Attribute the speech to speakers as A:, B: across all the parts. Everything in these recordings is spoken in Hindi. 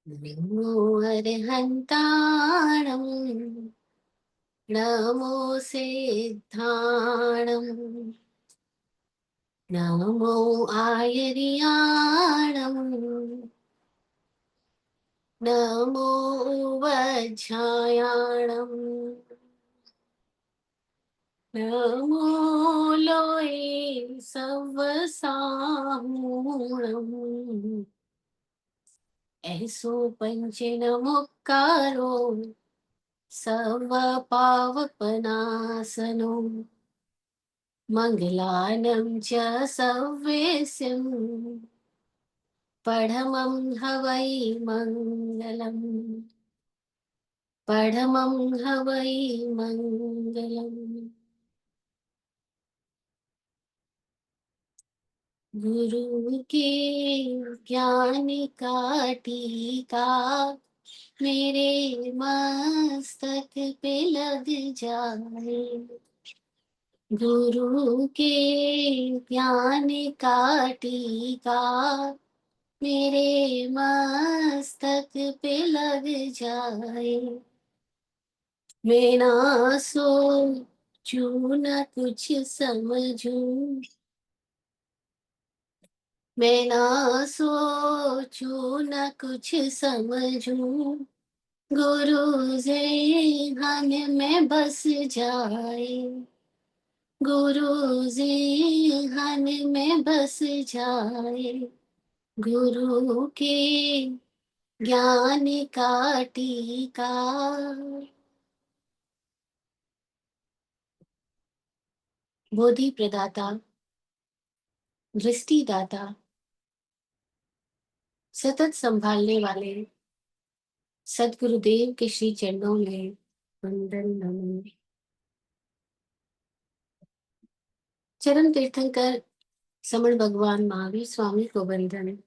A: नमो अर्हन्ताणं नमो सिद्धाणं नमो आयर्याणं नमो वज्रायाणं नमो लोये सवसाहूणम् ऐसो पंचनमुक्कारो सर्वपावपनाशनो मङ्गलानं च सव्येस्यं पढमं हवै मङ्गलम् पढमं हवै मङ्गलम्। गुरु के ज्ञान का टीका मेरे मस्तक पे लग जाए। गुरु के ज्ञान का टीका मेरे मस्तक पे लग जाए। मैं ना सोचूं ना कुछ समझूं, मैं ना सोचूं ना कुछ समझूं, गुरु से मन में बस जाए। गुरु जी मन में बस जाए। गुरु के ज्ञान का टीका। बोधि प्रदाता, दृष्टि दाता, सतत संभालने वाले सदगुरुदेव के श्री चरणों में वंदन नमन। चरण तीर्थंकर समण भगवान महावीर स्वामी को वंदन।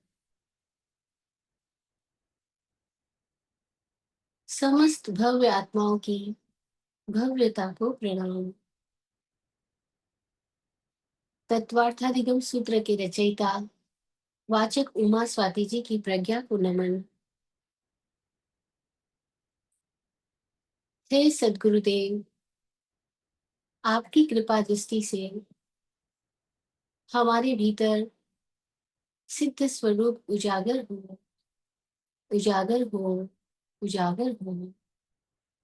A: समस्त भव्य आत्माओं की भव्यता को प्रणाम। तत्वार्थाधिगम सूत्र के रचयिता वाचक उमा स्वाति जी की प्रज्ञा को नमन। हे सदगुरुदेव, आपकी कृपा दृष्टि से हमारे भीतर सिद्ध स्वरूप उजागर हो, उजागर हो, उजागर हो।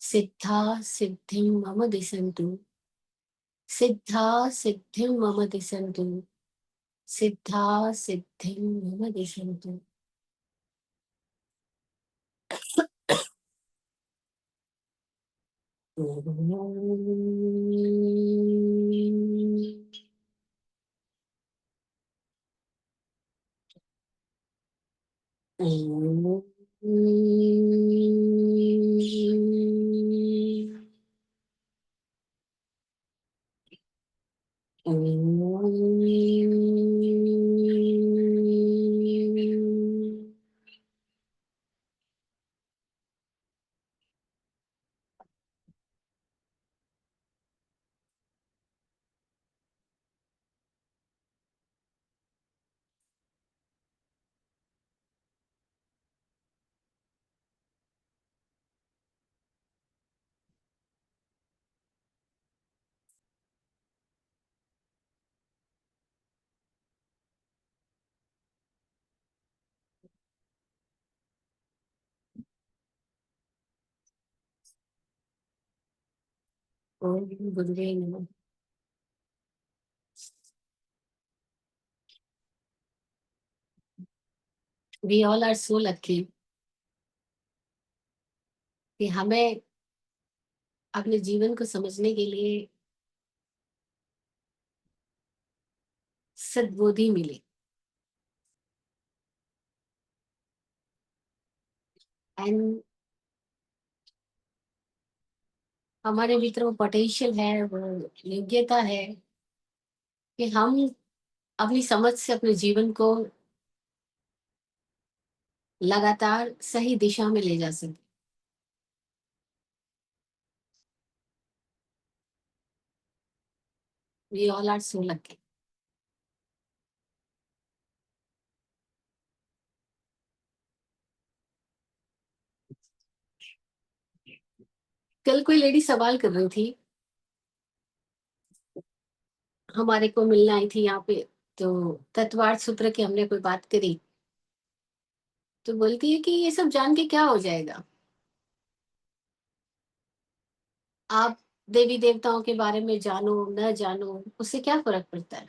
A: सिद्धा सिद्धिं मम दिशन्तु, सिद्धा सिद्धिं मम दिशन्तु, सिद्धा सिद्धिं मम दिशन्तु। ओम गुरुवे नमः। We all are so lucky कि हमें अपने जीवन को समझने के लिए सद्बुद्धि मिली। एंड हमारे भीतर वो पोटेंशियल है, वो योग्यता है कि हम अपनी समझ से अपने जीवन को लगातार सही दिशा में ले जा सके। We all are so lucky। कल कोई लेडी सवाल कर रही थी, हमारे को मिलना आई थी यहाँ पे, तो तत्वार्थ सूत्र की हमने कोई बात करी, तो बोलती है कि ये सब जान के क्या हो जाएगा, आप देवी देवताओं के बारे में जानो न जानो, उससे क्या फर्क पड़ता है,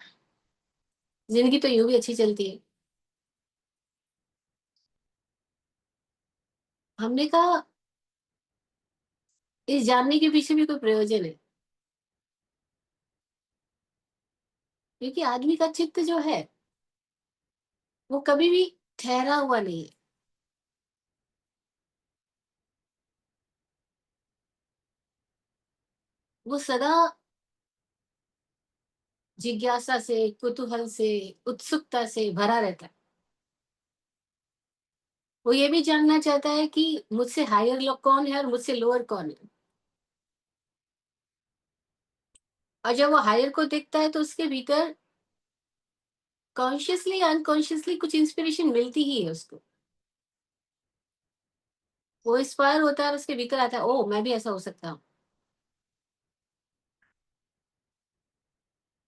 A: जिंदगी तो यूं भी अच्छी चलती है। हमने कहा इस जानने के पीछे भी कोई प्रयोजन है, क्योंकि आदमी का चित्त जो है वो कभी भी ठहरा हुआ नहीं है। वो सदा जिज्ञासा से, कुतूहल से, उत्सुकता से भरा रहता है। वो ये भी जानना चाहता है कि मुझसे हायर लोग कौन है और मुझसे लोअर कौन है। और जब वो हायर को देखता है तो उसके भीतर कॉन्शियसली अनकॉन्शियसली कुछ इंस्पिरेशन मिलती ही है उसको। वो इंस्पायर होता है और उसके भीतर आता है, ओ मैं भी ऐसा हो सकता हूँ,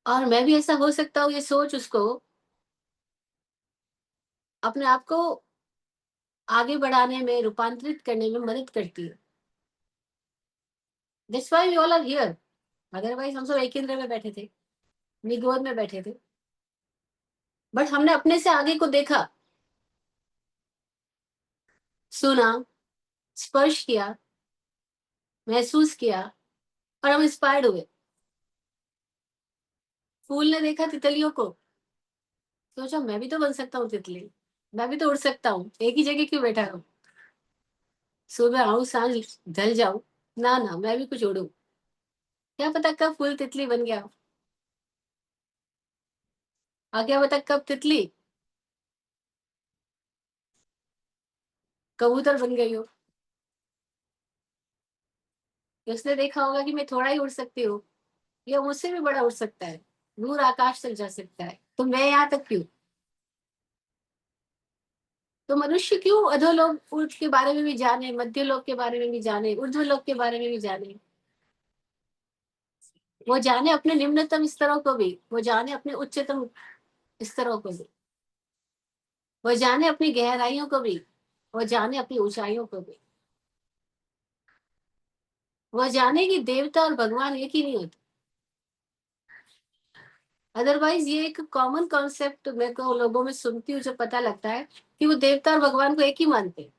A: और मैं भी ऐसा हो सकता हूँ। ये सोच उसको अपने आप को आगे बढ़ाने में, रूपांतरित करने में मदद करती है। That's why we all are here. Otherwise हम सब एक केंद्र में बैठे थे, अपनी गोद में बैठे थे, बट हमने अपने से आगे को देखा, सुना, स्पर्श किया, महसूस किया, और हम इंस्पायर्ड हुए। फूल ने देखा तितलियों को, सोचा मैं भी तो बन सकता हूँ तितली, मैं भी तो उड़ सकता हूँ, एक ही जगह क्यों बैठा हूँ, सुबह आऊं सांझ ढल जाऊं, ना ना मैं भी कुछ उड़ू। क्या पता कब फूल तितली बन गया, और क्या पता कब तितली कबूतर बन गई हो। उसने देखा होगा कि मैं थोड़ा ही उड़ सकती हूँ, या मुझसे भी बड़ा उड़ सकता है, दूर आकाश तक जा सकता है, तो मैं यहाँ तक क्यों। तो मनुष्य क्यों अधोलोक उठ के बारे में भी जाने, मध्य लोक के बारे में भी जाने, ऊर्ध्व लोक के बारे में भी जाने। वो जाने अपने निम्नतम स्तरों को भी, वो जाने अपने उच्चतम स्तरों को भी, वो जाने अपनी गहराइयों को भी, वो जाने अपनी ऊंचाइयों को भी। वो जाने कि देवता और भगवान एक ही नहीं होते। अदरवाइज ये एक कॉमन कॉन्सेप्ट मेरे को लोगों में सुनती हूँ, जो पता लगता है कि वो देवता और भगवान को एक ही मानते हैं।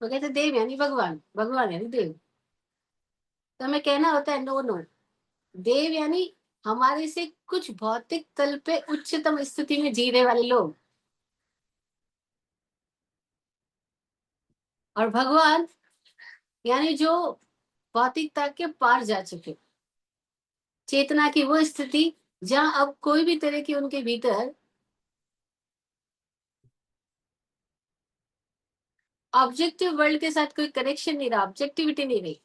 A: वो कहते देव यानी भगवान, भगवान यानी देव। तो हमें कहना होता है नो नो, देव यानी हमारे से कुछ भौतिक तल पे उच्चतम स्थिति में जीने वाले लोग, और भगवान यानी जो भौतिकता के पार जा चुके, चेतना की वो स्थिति जहां अब कोई भी तरह की उनके भीतर ऑब्जेक्टिव वर्ल्ड के साथ कोई कनेक्शन नहीं रहा, ऑब्जेक्टिविटी नहीं रही,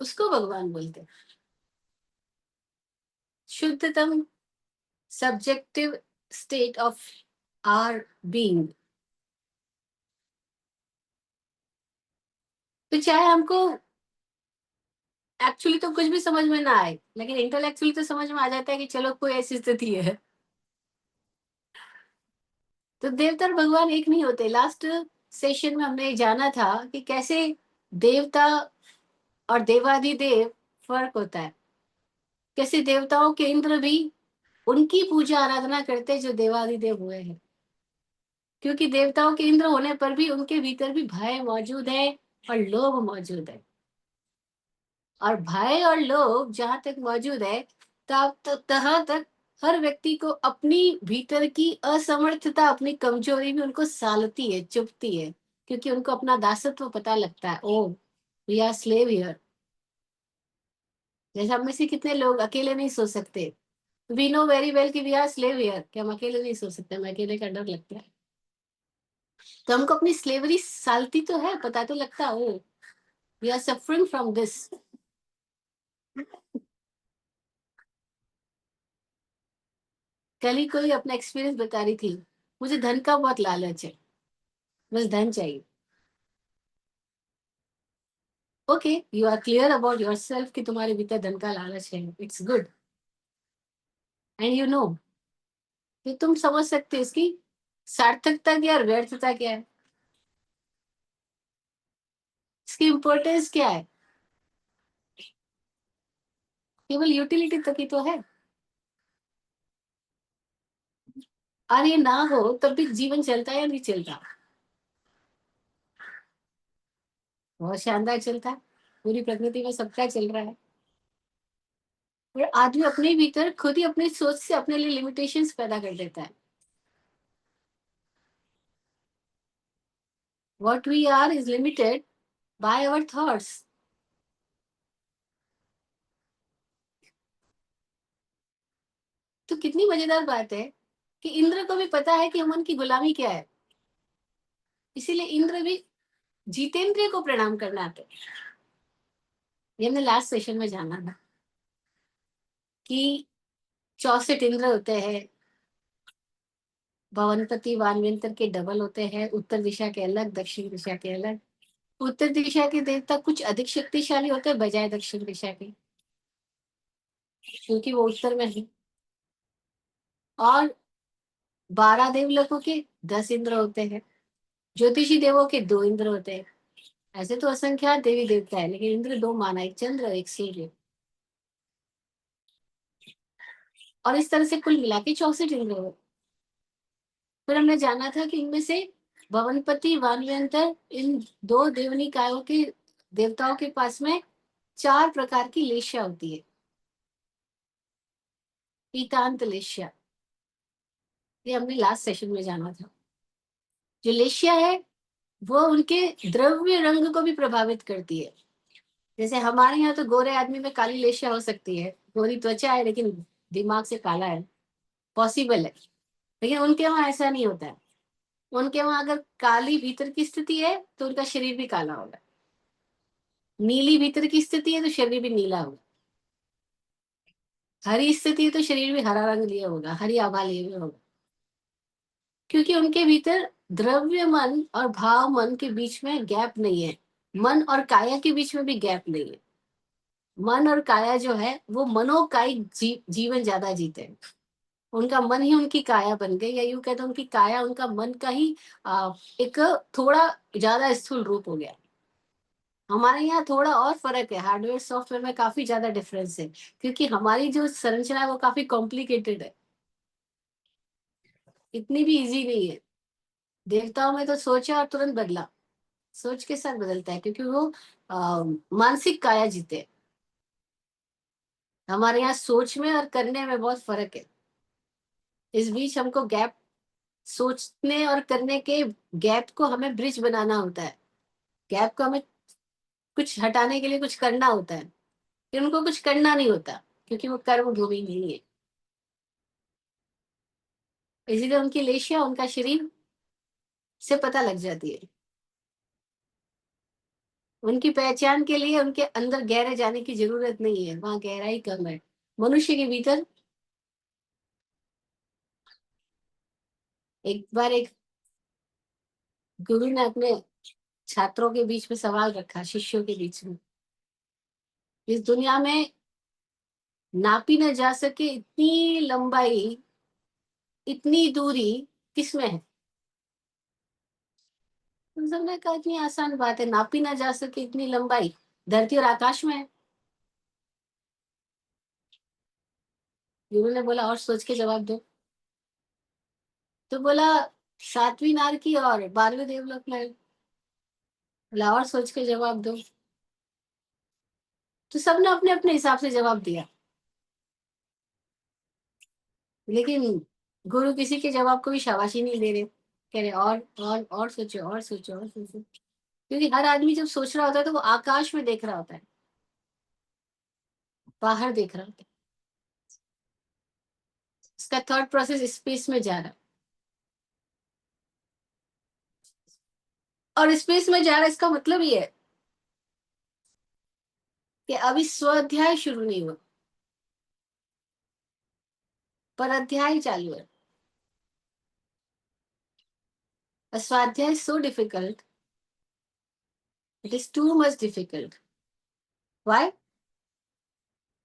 A: उसको भगवान बोलते हैं। शुद्धतम subjective state of our being. तो चाहे हमको एक्चुअली तो कुछ भी समझ में ना आए, लेकिन इंटेलेक्चुअली तो समझ में आ जाता है कि चलो कोई ऐसी स्थिति है। तो देवता और भगवान एक नहीं होते। लास्ट सेशन में हमने जाना था कि कैसे देवता और देवाधिदेव फर्क होता है, कैसे देवताओं के इंद्र भी उनकी पूजा आराधना करते जो देवाधिदेव हुए हैं, क्योंकि देवताओं के इंद्र होने पर भी उनके भीतर भी भय मौजूद है और लोभ मौजूद है। और भय और लोभ जहां तक मौजूद है, तब तक तहां तक हर व्यक्ति को अपनी भीतर की असमर्थता, अपनी कमजोरी भी उनको सालती है, चुभती है, क्योंकि उनको अपना दासत्व पता लगता है। Oh we are slave here. जैसे हम में से कितने लोग अकेले नहीं सो सकते, वी नो वेरी वेल कि वी आर स्लेव हियर, कि हम अकेले नहीं सो सकते, हमें अकेले का डर लगता है। तो हमको अपनी स्लेवरी सालती तो है, पता तो लगता है, oh we are suffering from this. कल ही कोई अपना एक्सपीरियंस बता रही थी, मुझे धन का बहुत लालच है, बस धन चाहिए, okay, you are clear about yourself कि तुम्हारे भीतर धन का लालच है, it's good. And you know कि तुम समझ सकते हो इसकी सार्थकता क्या और व्यर्थता क्या है, इसकी इम्पोर्टेंस क्या है। केवल यूटिलिटी तक ही तो है। और ये ना हो तब भी जीवन चलता है या नहीं चलता? बहुत शानदार चलता है। पूरी प्रकृति में सबका चल रहा है। और आदमी अपने भीतर खुद ही अपनी सोच से अपने लिए लिमिटेशंस पैदा कर देता है। What we are is limited by our thoughts. तो कितनी मजेदार बात है कि इंद्र को भी पता है कि मन की गुलामी क्या है, इसीलिए इंद्र भी जितेंद्रिय को प्रणाम करना आता है। ये हमने लास्ट सेशन में जाना था कि 64 इंद्र होते हैं, भवनपति वानवेंतर के डबल होते हैं, उत्तर दिशा के अलग, दक्षिण दिशा के अलग। उत्तर दिशा के देवता कुछ अधिक शक्तिशाली होते हैं बजाय दक्षिण दिशा के, क्योंकि वो उत्तर में है। और 12 देवलोकों के 10 इंद्र होते हैं, ज्योतिषी देवों के 2 इंद्र होते हैं। ऐसे तो असंख्यात देवी देवता है, लेकिन इंद्र 2 माना, एक चंद्र एक सूर्य। और इस तरह से कुल मिला के 64 इंद्र हो। फिर हमने जाना था कि इनमें से भवनपति वानवेंतर इन 2 देवनिकायों के देवताओं के पास में 4 प्रकार की लेश्या होती है। पीतांत लेश्या, ये हमने लास्ट सेशन में जाना था। जो लेश्या है वो उनके द्रव्य रंग को भी प्रभावित करती है। जैसे हमारे यहाँ तो गोरे आदमी में काली लेशिया हो सकती है, गोरी त्वचा है लेकिन दिमाग से काला है, पॉसिबल है। लेकिन उनके वहां ऐसा नहीं होता है। उनके वहां अगर काली भीतर की स्थिति है तो उनका शरीर भी काला होगा, नीली भीतर की स्थिति है तो शरीर भी नीला होगा, हरी स्थिति है तो शरीर भी हरा रंग लिया होगा, हरी आभा लिए हुए होगा। क्योंकि उनके भीतर द्रव्य मन और भाव मन के बीच में गैप नहीं है, मन और काया के बीच में भी गैप नहीं है। मन और काया जो है वो मनोकायिक जीवन ज्यादा जीते हैं। उनका मन ही उनकी काया बन गई, या यूं कहते हैं उनकी काया उनका मन का ही एक थोड़ा ज्यादा स्थूल रूप हो गया। हमारे यहाँ थोड़ा और फर्क है, हार्डवेयर सॉफ्टवेयर में काफी ज्यादा डिफरेंस है, क्योंकि हमारी जो संरचना है वो काफी कॉम्प्लिकेटेड है, इतनी भी इजी नहीं है। देवताओं में तो सोचा और तुरंत बदला, सोच के साथ बदलता है, क्योंकि वो मानसिक काया जीते हैं। हमारे यहाँ सोच में और करने में बहुत फर्क है। इस बीच हमको गैप, सोचने और करने के गैप को हमें ब्रिज बनाना होता है। गैप को हमें कुछ हटाने के लिए कुछ करना होता है, फिर उनको कुछ करना नहीं होता, क्योंकि वो कर्म भूमि नहीं है। इसीलिए उनकी लेशिया उनका शरीर से पता लग जाती है। उनकी पहचान के लिए उनके अंदर गहरे जाने की जरूरत नहीं है, वहां गहराई कम है। मनुष्य के भीतर एक बार एक गुरु ने अपने छात्रों के बीच में सवाल रखा, शिष्यों के बीच में, इस दुनिया में नापी न जा सके इतनी लंबाई, इतनी दूरी किसमें है? तो सबने कहा इतनी आसान बात है, नापी ना जा सके इतनी लंबाई धरती और आकाश में है। गुरु ने बोला और सोच के जवाब दो। तो बोला 7वीं नार की और 12वें देवलोक में है। बोला और सोच के जवाब दो। तो सबने अपने अपने हिसाब से जवाब दिया, लेकिन गुरु किसी के जवाब को भी शाबाशी नहीं दे रहे, कह रहे और सोचो और सोचो और सोचो। क्योंकि हर आदमी जब सोच रहा होता है तो वो आकाश में देख रहा होता है, बाहर देख रहा होता है। उसका थॉट प्रोसेस स्पेस में जा रहा है, और स्पेस में जा रहा है इसका मतलब ये है कि अभी स्वाध्याय शुरू नहीं हुआ, पर अध्याय चालू है। A स्वाध्याय is so difficult, it is too much difficult. Why?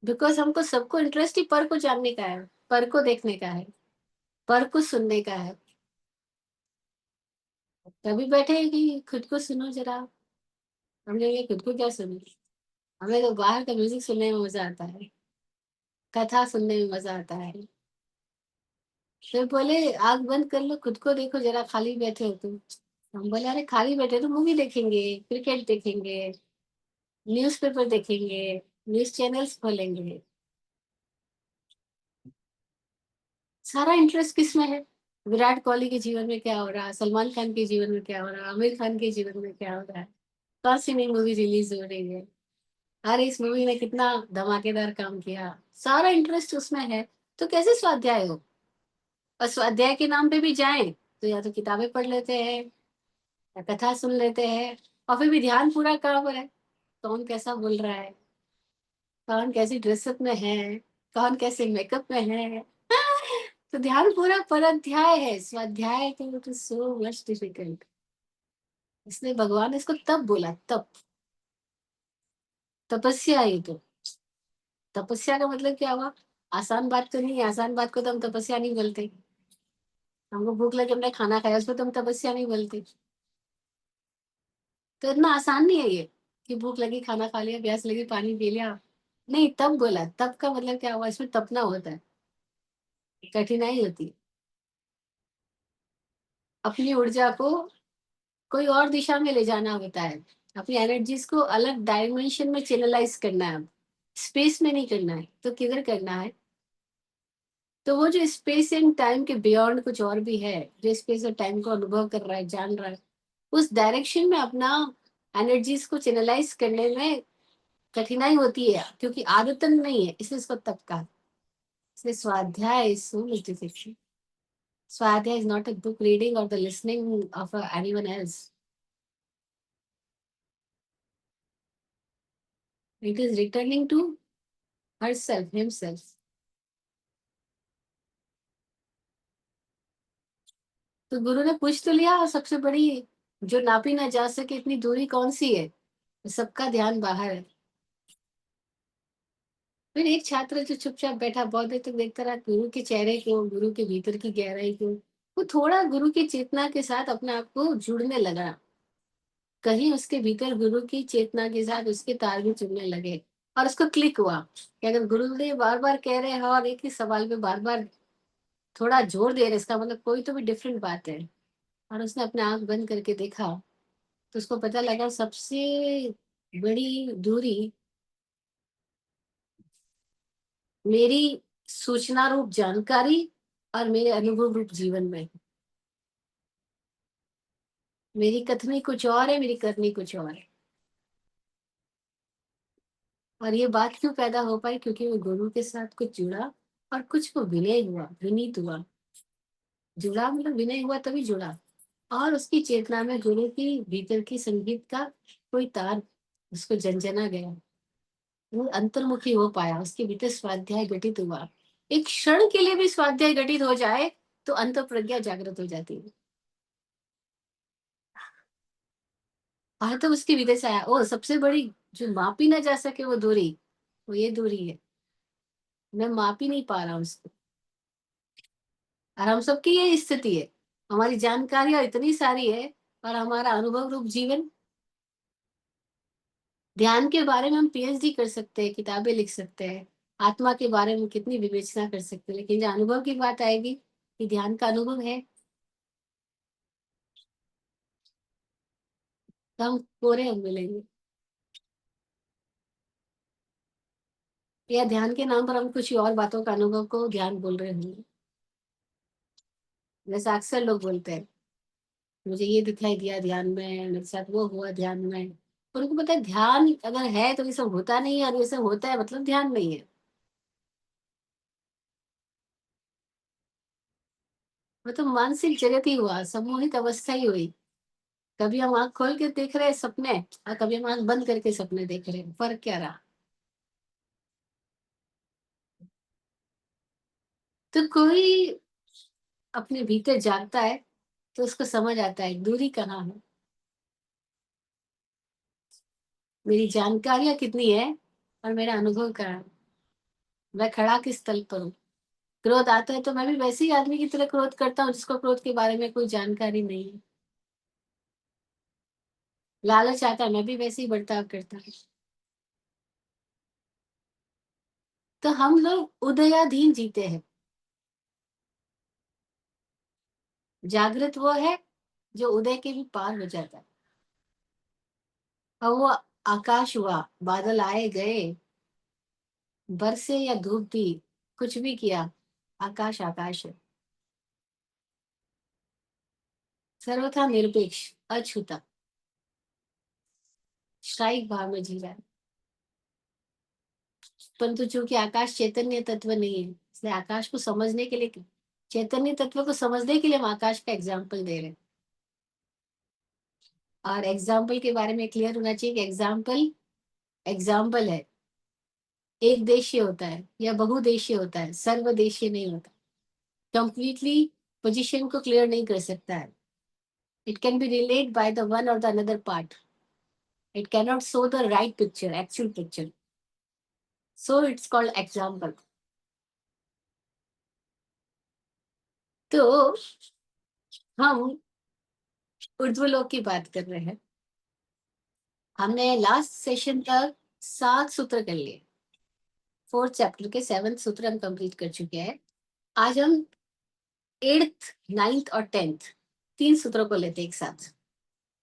A: Because हमको सबको इंटरेस्ट ही पर को जानने का है, पर को देखने का है, पर को सुनने का है। तभी बैठे हैं कि खुद को सुनो जरा। हम लोग खुद को क्या सुने? हमें तो बाहर का म्यूजिक सुनने में मजा आता है, कथा सुनने में मजा आता है। फिर बोले आग बंद कर लो, खुद को देखो जरा, खाली बैठे हो तुम। हम बोले अरे खाली बैठे तो मूवी देखेंगे, क्रिकेट देखेंगे, न्यूज़पेपर देखेंगे, न्यूज चैनल्स खोलेंगे। सारा इंटरेस्ट किस में है? विराट कोहली के जीवन में क्या हो रहा है, सलमान खान के जीवन में क्या हो रहा है, आमिर खान के जीवन में क्या हो रहा है, कौन सी नई मूवी रिलीज हो रही है, अरे इस मूवी ने कितना धमाकेदार काम किया, सारा इंटरेस्ट उसमें है। तो कैसे स्वाध्याय हो? और स्वाध्याय के नाम पे भी जाएं तो या तो किताबें पढ़ लेते हैं, या कथा सुन लेते हैं, और फिर भी ध्यान पूरा कहाँ पर है? कौन कैसा बोल रहा है, कौन कैसी ड्रेसअप में है, कौन कैसे मेकअप में है। तो ध्यान पूरा पर अध्याय है, स्वाध्याय तो it is so much difficult. इसलिए भगवान ने इसको तप बोला, तप, तपस्या। ये तो तपस्या का मतलब क्या हुआ? आसान बात तो नहीं है, आसान बात को तो हम तपस्या नहीं बोलते। हमको भूख लगे, हमने खाना खाया, उसको तो हम तपस्या नहीं बोलते। तो इतना आसान नहीं है ये कि भूख लगी खाना खा लिया, प्यास लगी पानी पी लिया। नहीं, तप बोला, तप का मतलब क्या हुआ? इसमें तपना होता है, कठिनाई होती है। अपनी ऊर्जा को कोई और दिशा में ले जाना होता है, अपनी एनर्जीज को अलग डायमेंशन में चैनलाइज करना है। स्पेस में नहीं करना है तो किधर करना है? तो वो जो स्पेस एंड टाइम के बियॉन्ड कुछ और भी है, जो स्पेस और टाइम को अनुभव कर रहा है, जान रहा है, उस डायरेक्शन में अपना एनर्जीज को चैनलाइज करने में कठिनाई होती है, क्योंकि आदतन नहीं है, इसलिए इसको तप कहा। इसलिए स्वाध्याय इज सो मच डिफिकल्ट। स्वाध्याय is not a book reading और the listening of anyone else. It is returning to her self, himself. तो गुरु ने पूछ तो लिया, सबसे बड़ी जो नापी ना जा सके इतनी दूरी कौन सी है? सबका ध्यान बाहर है। फिर एक छात्र जो चुपचाप बैठा बहुत देर तक देखता रहा गुरु के चेहरे को, गुरु के भीतर की गहराई को, वो थोड़ा गुरु की चेतना के साथ अपने आप को जुड़ने लगा। कहीं उसके भीतर गुरु की चेतना के साथ उसके तार भी जुड़ने लगे। और उसको क्लिक हुआ कि अगर गुरुदेव बार बार कह रहे हैं और एक ही सवाल पे बार बार थोड़ा जोर दे रहे, इसका मतलब कोई तो भी डिफरेंट बात है। और उसने अपने आंख बंद करके देखा, तो उसको पता लगा सबसे बड़ी दूरी मेरी सूचना रूप जानकारी और मेरे अनुभव रूप जीवन में। मेरी कथनी कुछ और है, मेरी करनी कुछ और है। और ये बात क्यों पैदा हो पाई? क्योंकि वो गुरु के साथ कुछ जुड़ा, और कुछ को विनय हुआ, विनीत हुआ। जुड़ा मतलब विनय हुआ तभी जुड़ा। और उसकी चेतना में गुरु की भीतर की संगीत का कोई तार उसको जनजना गया। वो अंतर्मुखी हो पाया, उसके भीतर स्वाध्याय घटित हुआ। एक क्षण के लिए भी स्वाध्याय घटित हो जाए तो अंत प्रज्ञा जागृत हो जाती है। और तो उसके भीतर से आया, ओ सबसे बड़ी जो मापी ना जा सके वो दूरी, वो ये दूरी है। मैं माप ही नहीं पा रहा हूँ उसको। और हम सबकी ये स्थिति है। हमारी जानकारी और इतनी सारी है, और हमारा अनुभव रूप जीवन। ध्यान के बारे में हम पीएचडी कर सकते हैं, किताबें लिख सकते हैं, आत्मा के बारे में कितनी विवेचना कर सकते हैं, लेकिन जब अनुभव की बात आएगी कि ध्यान का अनुभव है, तो हम कोरे हम मिलेंगे। या ध्यान के नाम पर हम कुछ और बातों का अनुभव को ध्यान बोल रहे होंगे। जैसे अक्सर लोग बोलते हैं मुझे ये दिखाई दिया ध्यान में, मेरे साथ वो हुआ ध्यान में। और उनको पता है ध्यान अगर है तो ये सब होता नहीं है, और ये सब होता है मतलब ध्यान नहीं है। वो तो मानसिक जगत ही हुआ, सम्मोहित अवस्था ही हुई। कभी हम आंख खोल के देख रहे हैं सपने, और कभी हम आंख बंद करके सपने देख रहे हैं, फर्क क्या रहा? तो कोई अपने भीतर जागता है तो उसको समझ आता है दूरी कहाँ है, मेरी जानकारियां कितनी है, और मेरा अनुभव का है, मैं खड़ा किस तल पर हूँ। क्रोध आता है तो मैं भी वैसे ही आदमी की तरह क्रोध करता हूँ जिसको क्रोध के बारे में कोई जानकारी नहीं है। लालच आता है, मैं भी वैसे ही बर्ताव करता हूँ। तो हम लोग उदयाधीन जीते हैं। जागृत वो है जो उदय के भी पार हो जाता है। और वो आकाश हुआ, बादल आए गए, बरसे या धूप दी, कुछ भी किया, आकाश आकाश है। सर्वथा निरपेक्ष, अछूता, शाही भाव में जी रहा है। परंतु चूंकि आकाश चैतन्य तत्व नहीं है, इसलिए आकाश को समझने के लिए, चैतन्य तत्व को समझने के लिए हम आकाश का एग्जाम्पल दे रहे हैं। और एग्जाम्पल के बारे में क्लियर होना चाहिए कि एग्जाम्पल एग्जाम्पल है, एक देशीय होता है या बहुदेशीय होता है, सर्वदेशीय नहीं होता। कंप्लीटली पोजीशन को क्लियर नहीं कर सकता है। It can be relate by the one और the another part. It cannot show the right picture, actual picture, so it's called example. तो हम उर्ध्वलोक की बात कर रहे हैं। हमने लास्ट सेशन तक 7 सूत्र कर लिए। 4th चैप्टर के 7th सूत्र हम कंप्लीट कर चुके हैं। आज हम 8th, 9th और 10th 3 सूत्रों को लेते एक साथ,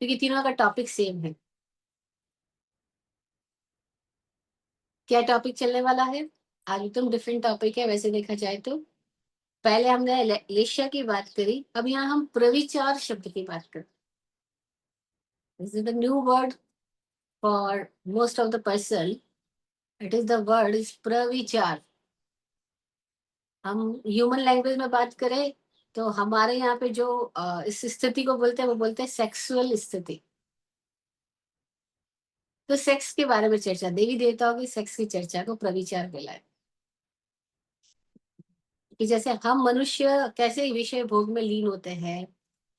A: क्योंकि तीनों का टॉपिक सेम है। क्या टॉपिक चलने वाला है आज? एकदम डिफरेंट टॉपिक है वैसे देखा जाए तो। पहले हमने लेशिया की बात करी, अब यहाँ हम प्रविचार शब्द की बात करें। This is the new word for most of the person. It is the word is प्रविचार। हम ह्यूमन लैंग्वेज में बात करें तो हमारे यहाँ पे जो इस स्थिति को बोलते हैं वो बोलते हैं सेक्सुअल स्थिति। तो सेक्स के बारे में चर्चा, देवी देवताओं की सेक्स की चर्चा को प्रविचार कहलाए। कि जैसे हम मनुष्य कैसे विषय भोग में लीन होते हैं,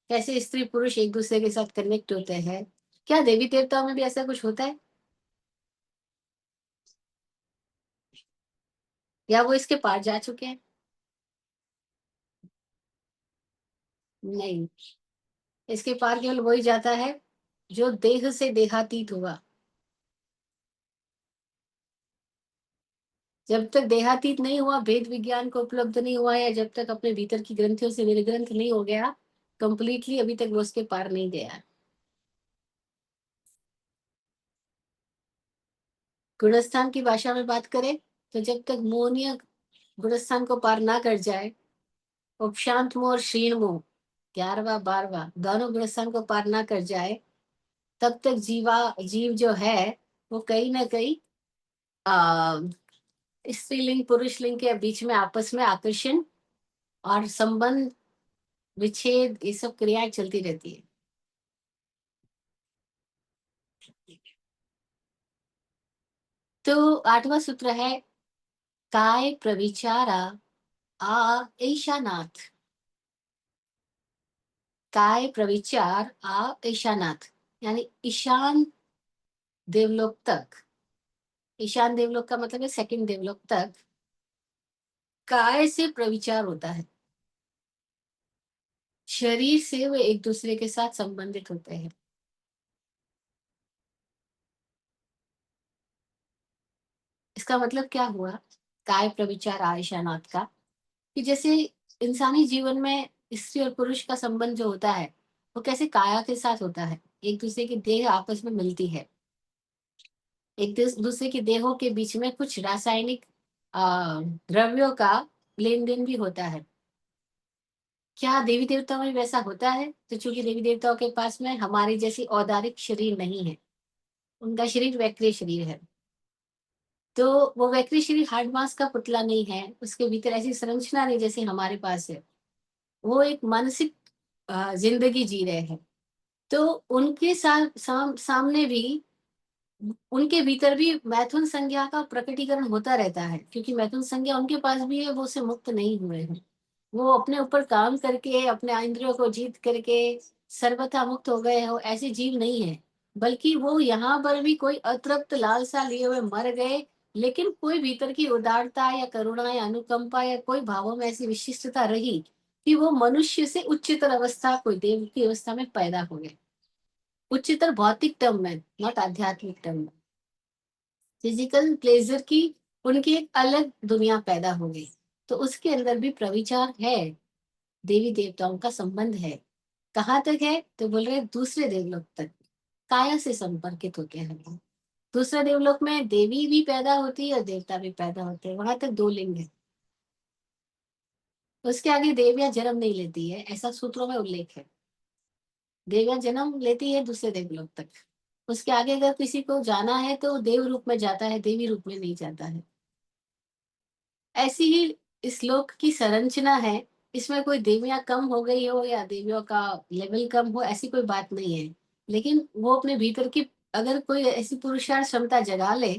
A: कैसे स्त्री पुरुष एक दूसरे के साथ कनेक्ट होते हैं, क्या देवी देवताओं में भी ऐसा कुछ होता है या वो इसके पार जा चुके हैं? नहीं, इसके पार केवल वही जाता है जो देह से देहातीत हुआ। जब तक देहातीत नहीं हुआ, भेद विज्ञान को उपलब्ध नहीं हुआ, या जब तक अपने भीतर की ग्रंथियों से निर्ग्रंथ नहीं हो गया कंप्लीटली, अभी तक वो उसके पार नहीं गया। गुणस्थान की भाषा में बात करें तो जब तक मोहनीय गुणस्थान को पार ना कर जाए, उपशांत मोह और क्षीण मोह 11वां 12वां दोनों गुणस्थान को पार ना कर जाए, तब तक जीव जो है वो कहीं ना कहीं आ स्त्रीलिंग पुरुष लिंग के बीच में आपस में आकर्षण और संबंध, विच्छेद, ये सब क्रियाएं चलती रहती है। तो 8वां सूत्र है काय प्रविचारा आ ईशानाथ। काय प्रविचार आ ईशानाथ, यानी ईशान देवलोक तक। ईशान देवलोक का मतलब है सेकंड देवलोक तक काय से प्रविचार होता है। शरीर से वे एक दूसरे के साथ संबंधित होते हैं। इसका मतलब क्या हुआ काय प्रविचार आ ईशानाथ का? कि जैसे इंसानी जीवन में स्त्री और पुरुष का संबंध जो होता है वो कैसे काया के साथ होता है, एक दूसरे की देह आपस में मिलती है, एक दूसरे की देहों के बीच में कुछ रासायनिक द्रव्यों का लेन देन भी होता है। क्या देवी देवताओं में वैसा होता है? तो चूंकि देवी देवताओं के पास में हमारी जैसी औदारिक शरीर नहीं है, उनका शरीर वैक्रिय शरीर है। तो वो वैक्रिय शरीर हार्ड मास का पुतला नहीं है, उसके भीतर ऐसी संरचना नहीं जैसे हमारे पास है। वो एक मानसिक जिंदगी जी रहे हैं। तो उनके सामने भी, उनके भीतर भी मैथुन संज्ञा का प्रकटीकरण होता रहता है, क्योंकि मैथुन संज्ञा उनके पास भी है, वो उससे मुक्त नहीं हुए हैं। वो अपने ऊपर काम करके अपने इंद्रियों को जीत करके सर्वथा मुक्त हो गए हो, ऐसे जीव नहीं है। बल्कि वो यहाँ पर भी कोई अतृप्त लालसा लिए हुए मर गए, लेकिन कोई भीतर की उदारता या करुणा या अनुकंपा या कोई भावों में ऐसी विशिष्टता रही कि वो मनुष्य से उच्चतर अवस्था, कोई देव की अवस्था में पैदा हो गए। उच्चतर भौतिक टर्म में, नॉट आध्यात्मिक टर्म में। फिजिकल प्लेजर की उनकी एक अलग दुनिया पैदा हो गई। तो उसके अंदर भी प्रविचार है, देवी देवताओं का संबंध है। कहाँ तक है तो बोल रहे हैं दूसरे देवलोक तक, काया से संपर्कित होते हैं हम। दूसरे देवलोक में देवी भी पैदा होती है और देवता भी पैदा होते हैं, वहां तक दो लिंग है। उसके आगे देवियां जन्म नहीं लेती है, ऐसा सूत्रों में उल्लेख है। देवियां जन्म लेती है दूसरे देवलोक तक। उसके आगे अगर किसी को जाना है तो वो देव रूप में जाता है, देवी रूप में नहीं जाता है। ऐसी ही इस श्लोक की संरचना है। इसमें कोई देवियां कम हो गई हो या देवियों का लेवल कम हो, ऐसी कोई बात नहीं है। लेकिन वो अपने भीतर की, अगर कोई ऐसी पुरुषार्थ क्षमता जगा ले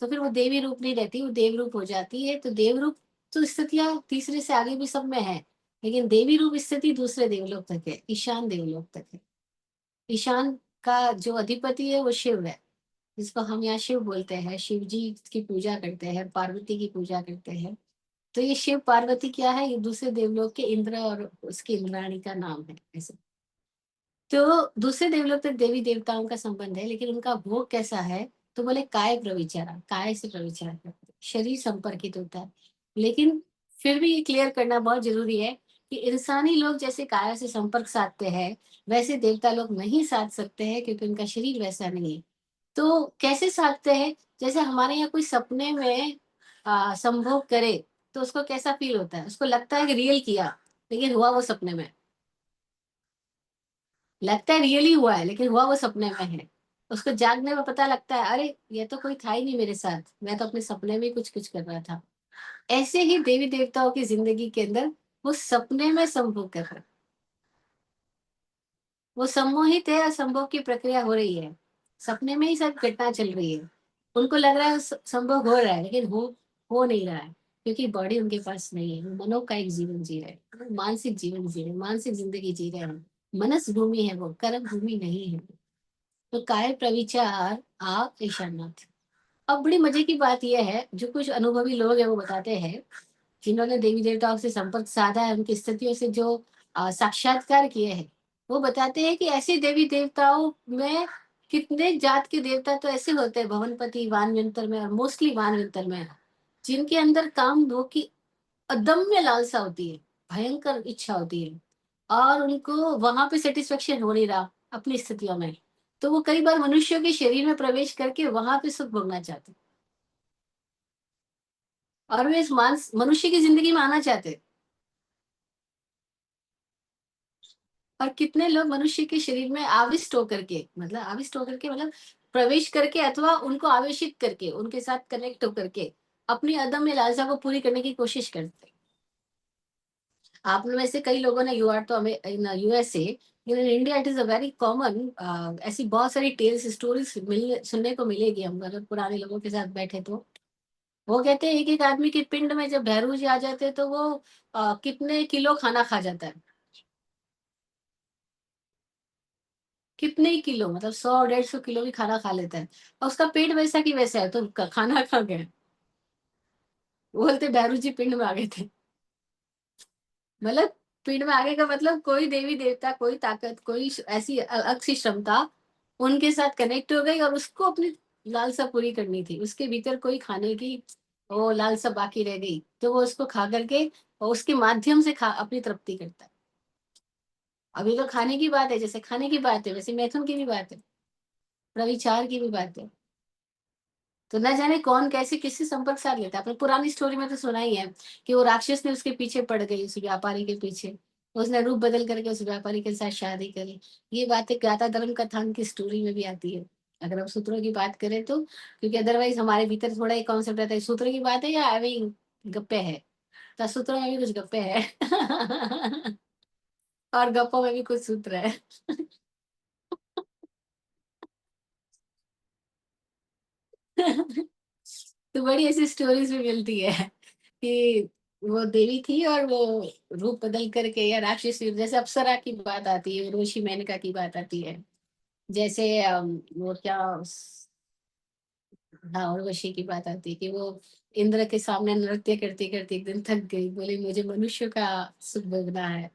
A: तो फिर वो देवी रूप नहीं रहती, वो देव रूप हो जाती है। तो देव रूप तो स्थितियां तीसरे से आगे भी सब में है, लेकिन देवी रूप स्थिति दूसरे देवलोक तक है, ईशान देवलोक तक है। ईशान का जो अधिपति है वो शिव है, जिसको हम यहाँ शिव बोलते हैं। शिव जी की पूजा करते हैं, पार्वती की पूजा करते हैं। तो ये शिव पार्वती क्या है, ये दूसरे देवलोक के इंद्र और उसकी इंद्राणी का नाम है ऐसे। तो दूसरे देवलोक तक देवी देवताओं का संबंध है, लेकिन उनका भोग कैसा है तो बोले काय प्रविचारा, काय से प्रविचार करते हैं, शरीर संपर्कित होता है। लेकिन फिर भी ये क्लियर करना बहुत जरूरी है कि इंसानी लोग जैसे काया से संपर्क साधते हैं, वैसे देवता लोग नहीं साध सकते हैं, क्योंकि उनका शरीर वैसा नहीं है। तो कैसे साधते हैं, जैसे हमारे यहाँ कोई सपने में संभोग करे तो उसको कैसा फील होता है, उसको लगता है कि रियल किया, लेकिन हुआ वो सपने में। लगता है रियली हुआ है, लेकिन हुआ वो सपने में है। उसको जागने में पता लगता है, अरे ये तो कोई था ही नहीं मेरे साथ, मैं तो अपने सपने में कुछ कुछ कर रहा था। ऐसे ही देवी देवताओं की जिंदगी के अंदर वो सपने में संभोग कर रहा है। वो सम्मोहित है, असंभव की प्रक्रिया हो रही है, सपने में ही सब घटना चल रही है। उनको लग रहा है संभव हो रहा है, लेकिन हो नहीं रहा है, क्योंकि बॉडी उनके पास नहीं है। वो मनो का एक जीवन जी रहे हैं, वो मानसिक जीवन जी रहे हैं, मानसिक जिंदगी जी रहे हैं। मनस भूमि है वो, कर्म भूमि नहीं है। तो काय प्रविचार आप ईशानाथ। अब बड़ी मजे की बात यह है, जो कुछ अनुभवी लोग हैं वो बताते हैं, जिन्होंने देवी देवताओं से संपर्क साधा है, उनकी स्थितियों से जो साक्षात्कार किए हैं, वो बताते हैं कि ऐसे देवी देवताओं में कितने जात के देवता तो ऐसे होते हैं, भवनपति वानवंतर में और मोस्टली वानवंतर में, जिनके अंदर काम भोग की अदम्य लालसा होती है, भयंकर इच्छा होती है, और उनको वहां पे सेटिस्फेक्शन हो नहीं रहा अपनी स्थितियों में। तो वो कई बार मनुष्यों के शरीर में प्रवेश करके वहां पे सुख भोगना चाहते हैं, और वे इस मानस मनुष्य की जिंदगी में आना चाहते हैं। और कितने लोग मनुष्य के शरीर में आविष्ट होकर के, मतलब आविष्ट होकर के मतलब प्रवेश करके अथवा उनको आवेशित करके उनके साथ कनेक्ट होकर के अपनी अदम्य लालसा को पूरी करने की कोशिश करते हैं। आप में से कई लोगों ने, यू आर तो हमें in USA, in India it is a very common, ऐसी बहुत सारी टेल्स स्टोरीज मिल सुनने को मिलेगी। हम अगर पुराने लोगों के साथ बैठे तो वो कहते हैं एक एक आदमी के पिंड में जब भैरू जी आ जाते हैं तो वो कितने किलो खाना खा जाता है। कितने ही किलो, मतलब 100 150 किलो भी खाना खा लेता है, और उसका पेट वैसा की वैसा है, तो खाना खा गए। बोलते भैरू जी पिंड में आ गए थे। मतलब पिंड में आगे का मतलब कोई देवी देवता, कोई ताकत, कोई ऐसी अलग सी क्षमता उनके साथ कनेक्ट हो गई, और उसको अपनी लालसा पूरी करनी थी। उसके भीतर कोई खाने की वो लालसा बाकी रह गई, तो वो उसको खा करके और उसके माध्यम से खा अपनी तृप्ति करता है। अभी तो खाने की बात है, जैसे खाने की बात है वैसे मैथुन की भी बात है, प्रविचार की भी बात है। तो न जाने कौन कैसे किससे संपर्क साध लेता है। आपने पुरानी स्टोरी में तो सुना ही है कि वो राक्षस ने उसके पीछे पड़ गई, उस व्यापारी के पीछे, उसने रूप बदल करके उस व्यापारी के साथ शादी करी। ये बातें गाथा धर्म कथान की स्टोरी में भी आती है, अगर हम सूत्रों की बात करें तो। क्योंकि अदरवाइज हमारे भीतर थोड़ा एक कॉन्सेप्ट रहता है, सूत्र की बात है या अभी गप्पे है। तो सूत्रों में भी कुछ गप्पे है और गप्पों में भी कुछ सूत्र है। तो बड़ी ऐसी स्टोरीज भी मिलती है कि वो देवी थी और वो रूप बदल करके, या राक्षस जैसे अप्सरा की बात आती है, ऋषि मेनका की बात आती है। जैसे वो क्या हाँ, और वशी की बात आती है कि वो इंद्र के सामने नृत्य करते करते एक दिन थक गई, बोली मुझे मनुष्य का सुख भोगना है।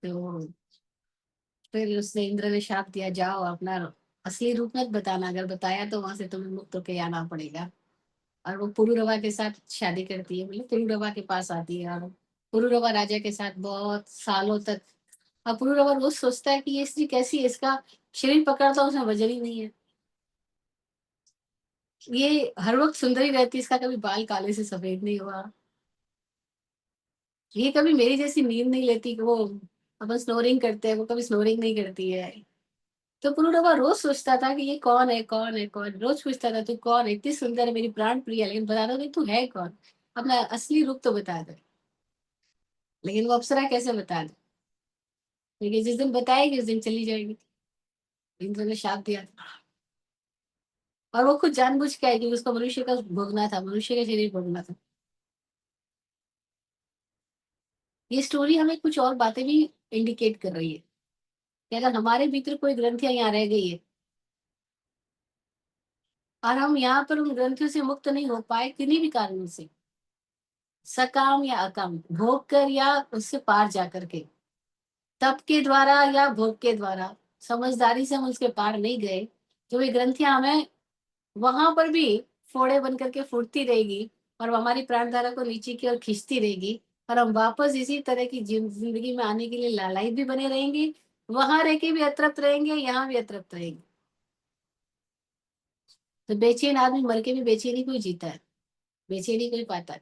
A: तो फिर उसने इंद्र ने शाप दिया, जाओ अपना असली रूप मत बताना, अगर बताया तो वहां से तुम्हें मुक्त होके आना पड़ेगा। और वो पुरुरवा के साथ शादी करती है, मतलब पुरुरवा के पास आती है, और पुरुरवा राजा के साथ बहुत सालों तक। और पुरुरवा रोज सोचता है कि ये स्त्री कैसी है, इसका शरीर पकड़ता उसमें वजन ही नहीं है, ये हर वक्त सुंदर ही रहती है, इसका कभी बाल काले से सफेद नहीं हुआ, ये कभी मेरी जैसी नींद नहीं लेती कि वो अपन स्नोरिंग करते हैं, वो कभी स्नोरिंग नहीं करती है। तो पुरुरवा रोज सोचता था कि ये कौन है, कौन है, कौन, रोज पूछता था तू कौन है, इतनी सुंदर है, मेरी प्राण प्रिय है, लेकिन बता दो कि तू है कौन, अपना असली रूप तो बता दे। लेकिन वो अप्सरा कैसे बता दे, लेकिन जिस दिन बताएगी उस दिन चली जाएगी। इंद्र ने शाप दिया था, और वो खुद जानबूझ के आई कि उसको मनुष्य का भोगना था, मनुष्य का शरीर भोगना था। ये स्टोरी हमें कुछ और बातें भी इंडिकेट कर रही है कि अगर हमारे भीतर कोई ग्रंथियां यहाँ रह गई है, और हम यहाँ पर उन ग्रंथियों से मुक्त नहीं हो पाए किन्हीं भी कारणों से, सकाम या अकाम, भोग कर या उससे पार जा करके, तप के द्वारा या भोग के द्वारा, समझदारी से हम उसके पार नहीं गए, जो ये ग्रंथियां हमें वहां पर भी फोड़े बन करके फूटती रहेगी, और वो हमारी प्राणधारा को नीचे की ओर खींचती रहेगी, और हम वापस इसी तरह की जिंदगी में आने के लिए लालायित भी बने रहेंगे, वहां रह के भी अतृप्त रहेंगे, यहाँ भी अतृप्त रहेंगे। तो बेचैन आदमी मर के भी बेचैनी कोई जीता है, बेचैनी कोई पाता है,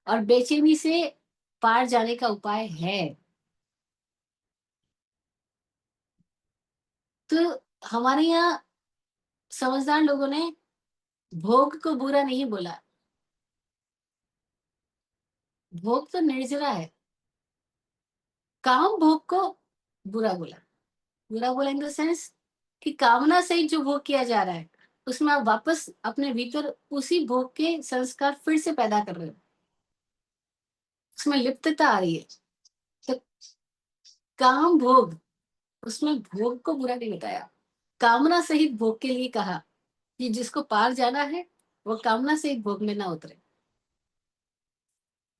A: और बेचैनी से पार जाने का उपाय है। तो हमारे यहाँ समझदार लोगों ने भोग को बुरा नहीं बोला, भोग तो निर्जरा है, काम भोग को बुरा बोला, बुरा बोला इन द सेंस कि कामना से जो भोग किया जा रहा है, उसमें आप वापस अपने भीतर उसी भोग के संस्कार फिर से पैदा कर रहे हो, उसमें लिप्तता आ रही है। तो काम भोग, उसमें भोग को बुरा नहीं बताया, कामना सहित भोग के लिए कहा कि जिसको पार जाना है वो कामना सहित भोग में ना उतरे,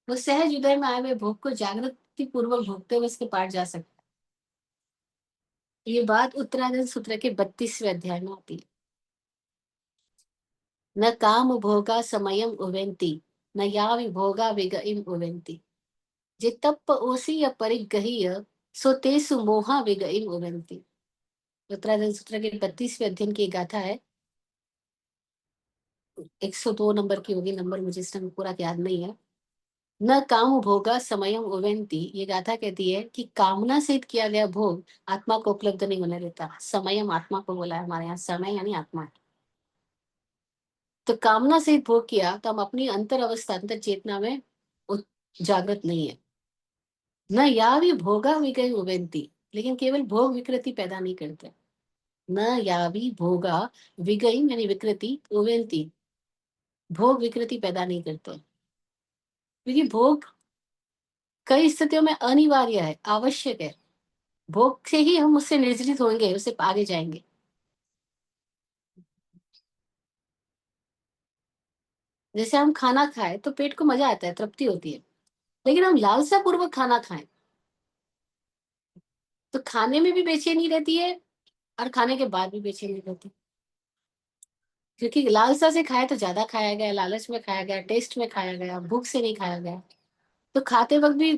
A: वो सहज हृदय में आए हुए भोग को जागृति पूर्वक भोगते हुए उसके पार जा सकते। ये बात उत्तराधर्म सूत्र के 32वें अध्याय में आती है। न काम भोगा समयम उवेंती, न यावि भोगा विगइम उवेंती, जे तप्प ओसी परिग्रह्य सो तेसु मोहा विगइम उवेंती। उत्तराधर्म सूत्र के 32वें अध्ययन की गाथा है, 102 नंबर की होगी, नंबर मुझे इस टाइम पूरा याद नहीं है। न काम भोगा समयम उवेंती, ये गाथा कहती है कि कामना से किया गया भोग आत्मा को उपलब्ध नहीं होने देता, समयम आत्मा को बोला है हमारे यहाँ, समय यानी आत्मा। तो कामना से भोग किया तो हम अपनी अंतर अवस्था, अंतर चेतना में जागृत नहीं है। न या भी भोगा विगय उवेंती, लेकिन केवल भोग विकृति पैदा नहीं करते। न या भी भोगा विगय यानी विकृति, उवेंती भोग विकृति पैदा नहीं करते, क्योंकि भोग कई स्थितियों में अनिवार्य है, आवश्यक है, भोग से ही हम उससे निर्जलित होंगे, उससे आगे जाएंगे। जैसे हम खाना खाएं तो पेट को मजा आता है, तृप्ति होती है, लेकिन हम लालसा पूर्वक खाना खाएं तो खाने में भी बेचैनी रहती है, और खाने के बाद भी बेचैनी रहती है, क्योंकि लालसा से खाया तो ज्यादा खाया गया, लालच में खाया गया, टेस्ट में खाया गया, भूख से नहीं खाया गया। तो खाते वक्त भी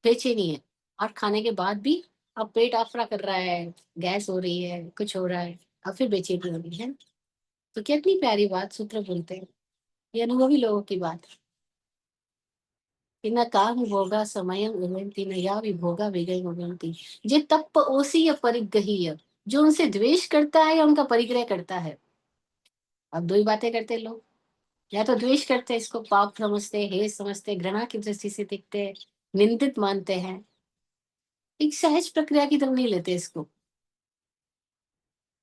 A: बेचैनी है, और खाने के बाद भी अब पेट आफरा कर रहा है, गैस हो रही है, कुछ हो रहा है, और फिर बेचैनी हो रही है। तो कितनी प्यारी बात सूत्र बोलते हैं, ये अनुभवी लोगों की बात है कि न काम भोगा समय उन्नति, न या विभोगा विगय उन्नति, जे तप ओसी या परिग्रही, जो उनसे द्वेष करता है या उनका परिग्रह करता है। अब दो ही बातें करते हैं लोग, या तो द्वेष करते हैं, इसको पाप समझते हैं, हे समझते हैं, घृणा की दृष्टि से देखते हैं, निंदित मानते हैं, एक सहज प्रक्रिया की तरह नहीं लेते इसको,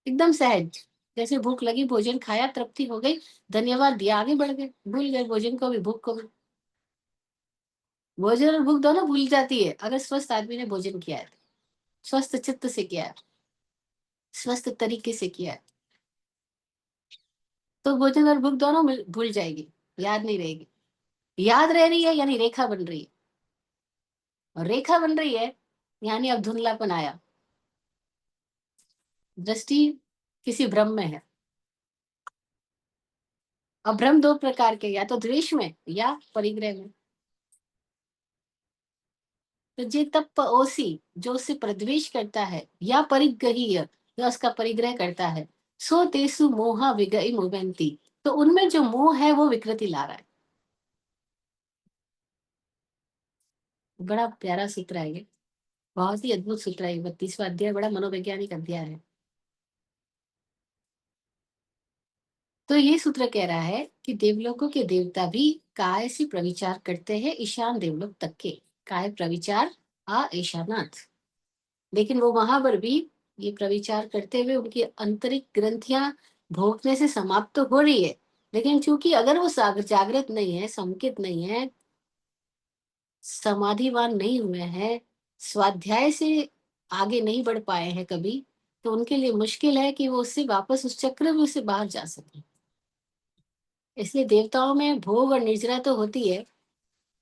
A: एकदम सहज, जैसे भूख लगी, भोजन खाया, तृप्ति हो गई, धन्यवाद दिया, आगे बढ़ गए, भूल गए भोजन को भी, भूख को भी। भोजन और भूख दोनों भूल जाती है अगर स्वस्थ आदमी ने भोजन किया है, स्वस्थ चित्त से किया है, स्वस्थ तरीके से किया है। तो भोजन और भूख दोनों भूल जाएगी, याद नहीं रहेगी। याद रह रही है यानी रेखा बन रही है, और रेखा बन रही है यानी अब धुंधलापन आया, दृष्टि किसी भ्रम में है। अब भ्रम दो प्रकार के, या तो द्वेष में या परिग्रह में। तो जे तप ओसी, जो उससे प्रद्वेष करता है, या परिग्रहीय, जो उसका परिग्रह करता है, सो तेसु मोहा विगई मुवंती, तो उनमें जो मोह है वो विकृति ला रहा है। बड़ा प्यारा सूत्र है ये, बहुत ही अद्भुत सूत्र है। 32वां अध्याय बड़ा मनोवैज्ञानिक अध्याय है। तो ये सूत्र कह रहा है कि देवलोकों के देवता भी काय से प्रविचार करते हैं ईशान देवलोक तक के। काय प्रविचार आ ईशानाथ, लेकिन वो वहां पर भी ये प्रविचार करते हुए उनकी आंतरिक ग्रंथियां भोगने से समाप्त तो हो रही है, लेकिन चूंकि अगर वो जागृत नहीं है, समुचित नहीं है, समाधिवान नहीं हुए हैं, स्वाध्याय से आगे नहीं बढ़ पाए हैं कभी, तो उनके लिए मुश्किल है कि वो उससे वापस उस चक्र से बाहर जा सके। इसलिए देवताओं में भोग और निर्जरा तो होती है,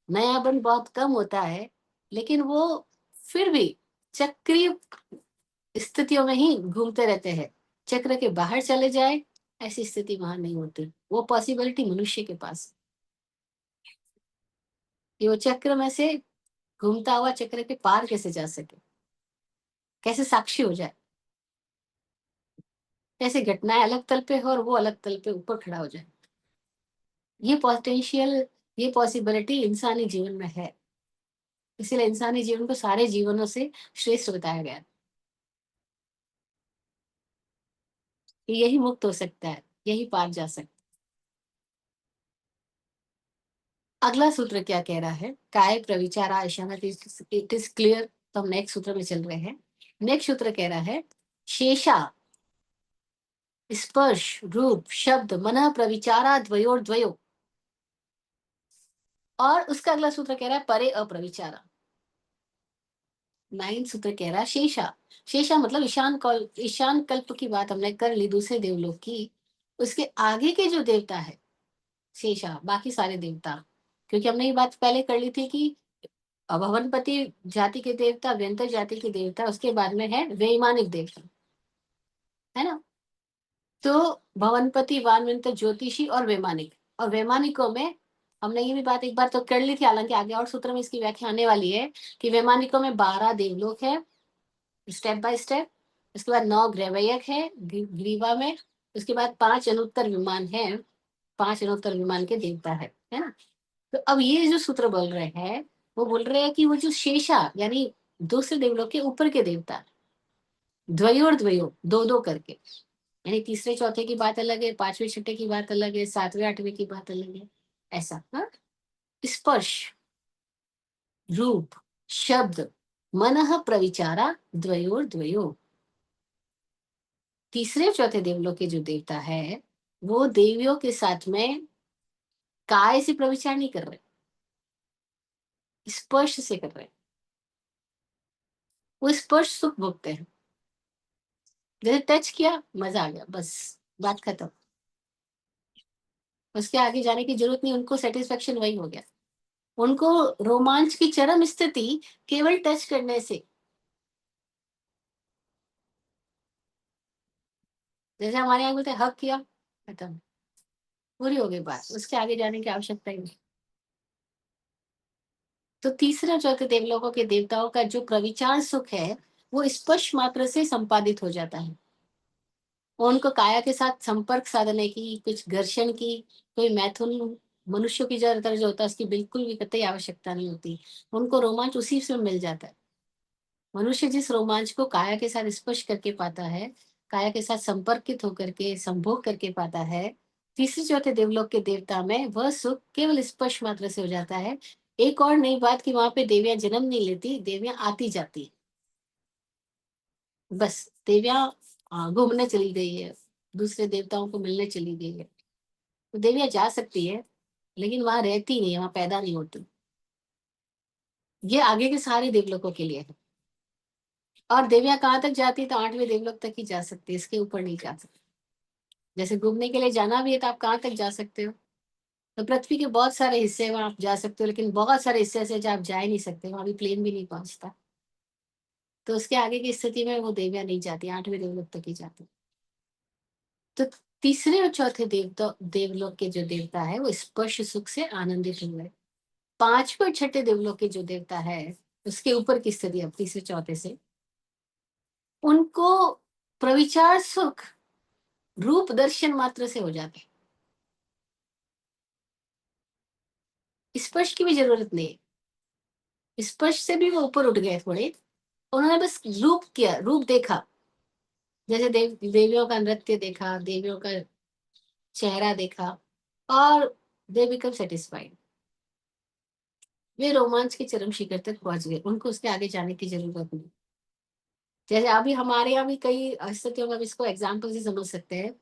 A: नयापन बहुत कम होता है, लेकिन वो फिर भी चक्रीय स्थितियों में ही घूमते रहते हैं। चक्र के बाहर चले जाए, ऐसी स्थिति वहां नहीं होती। वो पॉसिबिलिटी मनुष्य के पास, कि वो चक्र में से घूमता हुआ चक्र के पार कैसे जा सके, कैसे साक्षी हो जाए, कैसे घटनाएं अलग तल पे हो और वो अलग तल पे ऊपर खड़ा हो जाए। ये पोटेंशियल, ये पॉसिबिलिटी इंसानी जीवन में है। इसीलिए इंसानी जीवन को सारे जीवनों से श्रेष्ठ बताया गया, कि यही मुक्त हो सकता है, यही पार जा सकता है। अगला सूत्र क्या कह रहा है, काय प्रविचारा ईशाना, इट इज क्लियर। तो हम नेक्स्ट सूत्र में चल रहे हैं। नेक्स्ट सूत्र कह रहा है, शेषा स्पर्श रूप शब्द मन प्रविचारा द्वयोर द्वयो, और उसका अगला सूत्र कह रहा है परे अप्रविचारा। 9 सूत्र कह रहा है शेषा। शेषा मतलब ईशान कल्प की बात हमने कर ली, दूसरे देवलोक की। उसके आगे के जो देवता है शेषा, बाकी सारे देवता, क्योंकि हमने ये बात पहले कर ली थी कि भवनपति जाति के देवता, व्यंतर जाति के देवता, उसके बाद में है वैमानिक देवता, है ना। तो भवनपति, वानवंतर, ज्योतिषी और वैमानिक, और वैमानिकों में हमने ये भी बात एक बार तो कर ली थी, हालांकि आगे और सूत्र में इसकी व्याख्या आने वाली है, कि वैमानिकों में 12 देवलोक है स्टेप बाय स्टेप। उसके बाद 9 ग्रैवयक है ग्रीवा में। उसके बाद 5 अनुत्तर विमान है, 5 अनुत्तर विमान के देवता है ना। तो अब ये जो सूत्र बोल रहे हैं, वो बोल रहे हैं कि वो जो शेषा यानी दूसरे देवलोक के ऊपर के देवता, द्वयो और द्वयो, दो दो करके, यानी तीसरे चौथे की बात अलग है, पांचवें छठे की बात अलग है, सातवें आठवें की बात अलग है, ऐसा। हाँ, स्पर्श रूप शब्द मन प्रविचारा द्वयोर द्वयो, तीसरे चौथे देवलोक के जो देवता है, वो देवियों के साथ में काय से प्रविचार नहीं कर रहे, स्पर्श से कर रहे। वो स्पर्श सुख भोगते हैं, जैसे टच किया मजा आ गया, बस बात खत्म। उसके आगे जाने की जरूरत नहीं, उनको सेटिस्फेक्शन वही हो गया। उनको रोमांच की चरम स्थिति केवल टच करने से, जैसे हमारे यहाँ बोलते हैं हक किया, खत्म, पूरी हो गई बात, उसके आगे जाने की आवश्यकता ही नहीं। तो तीसरा चौथे देवलोकों के देवताओं का जो प्रविचार सुख है, वो स्पर्श मात्र से संपादित हो जाता है। उनको काया के साथ संपर्क साधने की, कुछ घर्षण की, कोई मैथुन मनुष्यों की तरह जो होता है उसकी बिल्कुल भी कतई आवश्यकता नहीं होती। उनको रोमांच उसी से मिल जाता है। मनुष्य जिस रोमांच को काया के साथ स्पर्श करके पाता है, काया के साथ संपर्कित होकर के संभोग करके पाता है, तीसरे चौथे देवलोक के देवता में वह सुख केवल स्पर्श मात्र से हो जाता है। एक और नई बात कि वहां पे देवियां जन्म नहीं लेती, देवियां आती जाती, बस देवियां घूमने चली गई है, दूसरे देवताओं को मिलने चली गई है। तो देवियां जा सकती है, लेकिन वहां रहती नहीं है, वहां पैदा नहीं होती। ये आगे के सारे देवलोकों के लिए है। और देवियां कहाँ तक जाती है, तो 8वें देवलोक तक ही जा सकती है, इसके ऊपर नहीं जा सकती। जैसे घूमने के लिए जाना भी है तो आप कहाँ तक जा सकते हो? तो पृथ्वी के बहुत सारे हिस्से हैं वहाँ आप जा सकते हो, लेकिन बहुत सारे हिस्से ऐसे हैं जहाँ आप जा ही नहीं सकते, वहाँ भी प्लेन भी नहीं पहुंचता। तो उसके आगे की स्थिति में वो देवियां नहीं जाती, 8वें देवलोक तक ही जाती। तो तीसरे और चौथे देवता देवलोक के जो देवता है वो स्पर्श सुख से आनंदित हुए। 5वें और छठे देवलोक के जो देवता है उसके ऊपर की स्थिति, अब तीसरे चौथे से उनको प्रविचार सुख रूप दर्शन मात्र से हो जाता है, स्पर्श की भी जरूरत नहीं है। स्पर्श से भी वो ऊपर उठ गए थोड़े, उन्होंने बस रूप किया, रूप देखा, जैसे देवियों का नृत्य देखा, देवियों का चेहरा देखा, और दे बिकम सेटिस्फाइड। वे रोमांच के चरम शिखर तक पहुंच गए, उनको उसके आगे जाने की जरूरत नहीं। जैसे अभी हमारे यहाँ भी कई स्थितियों में हम इसको एग्जाम्पल से समझ सकते हैं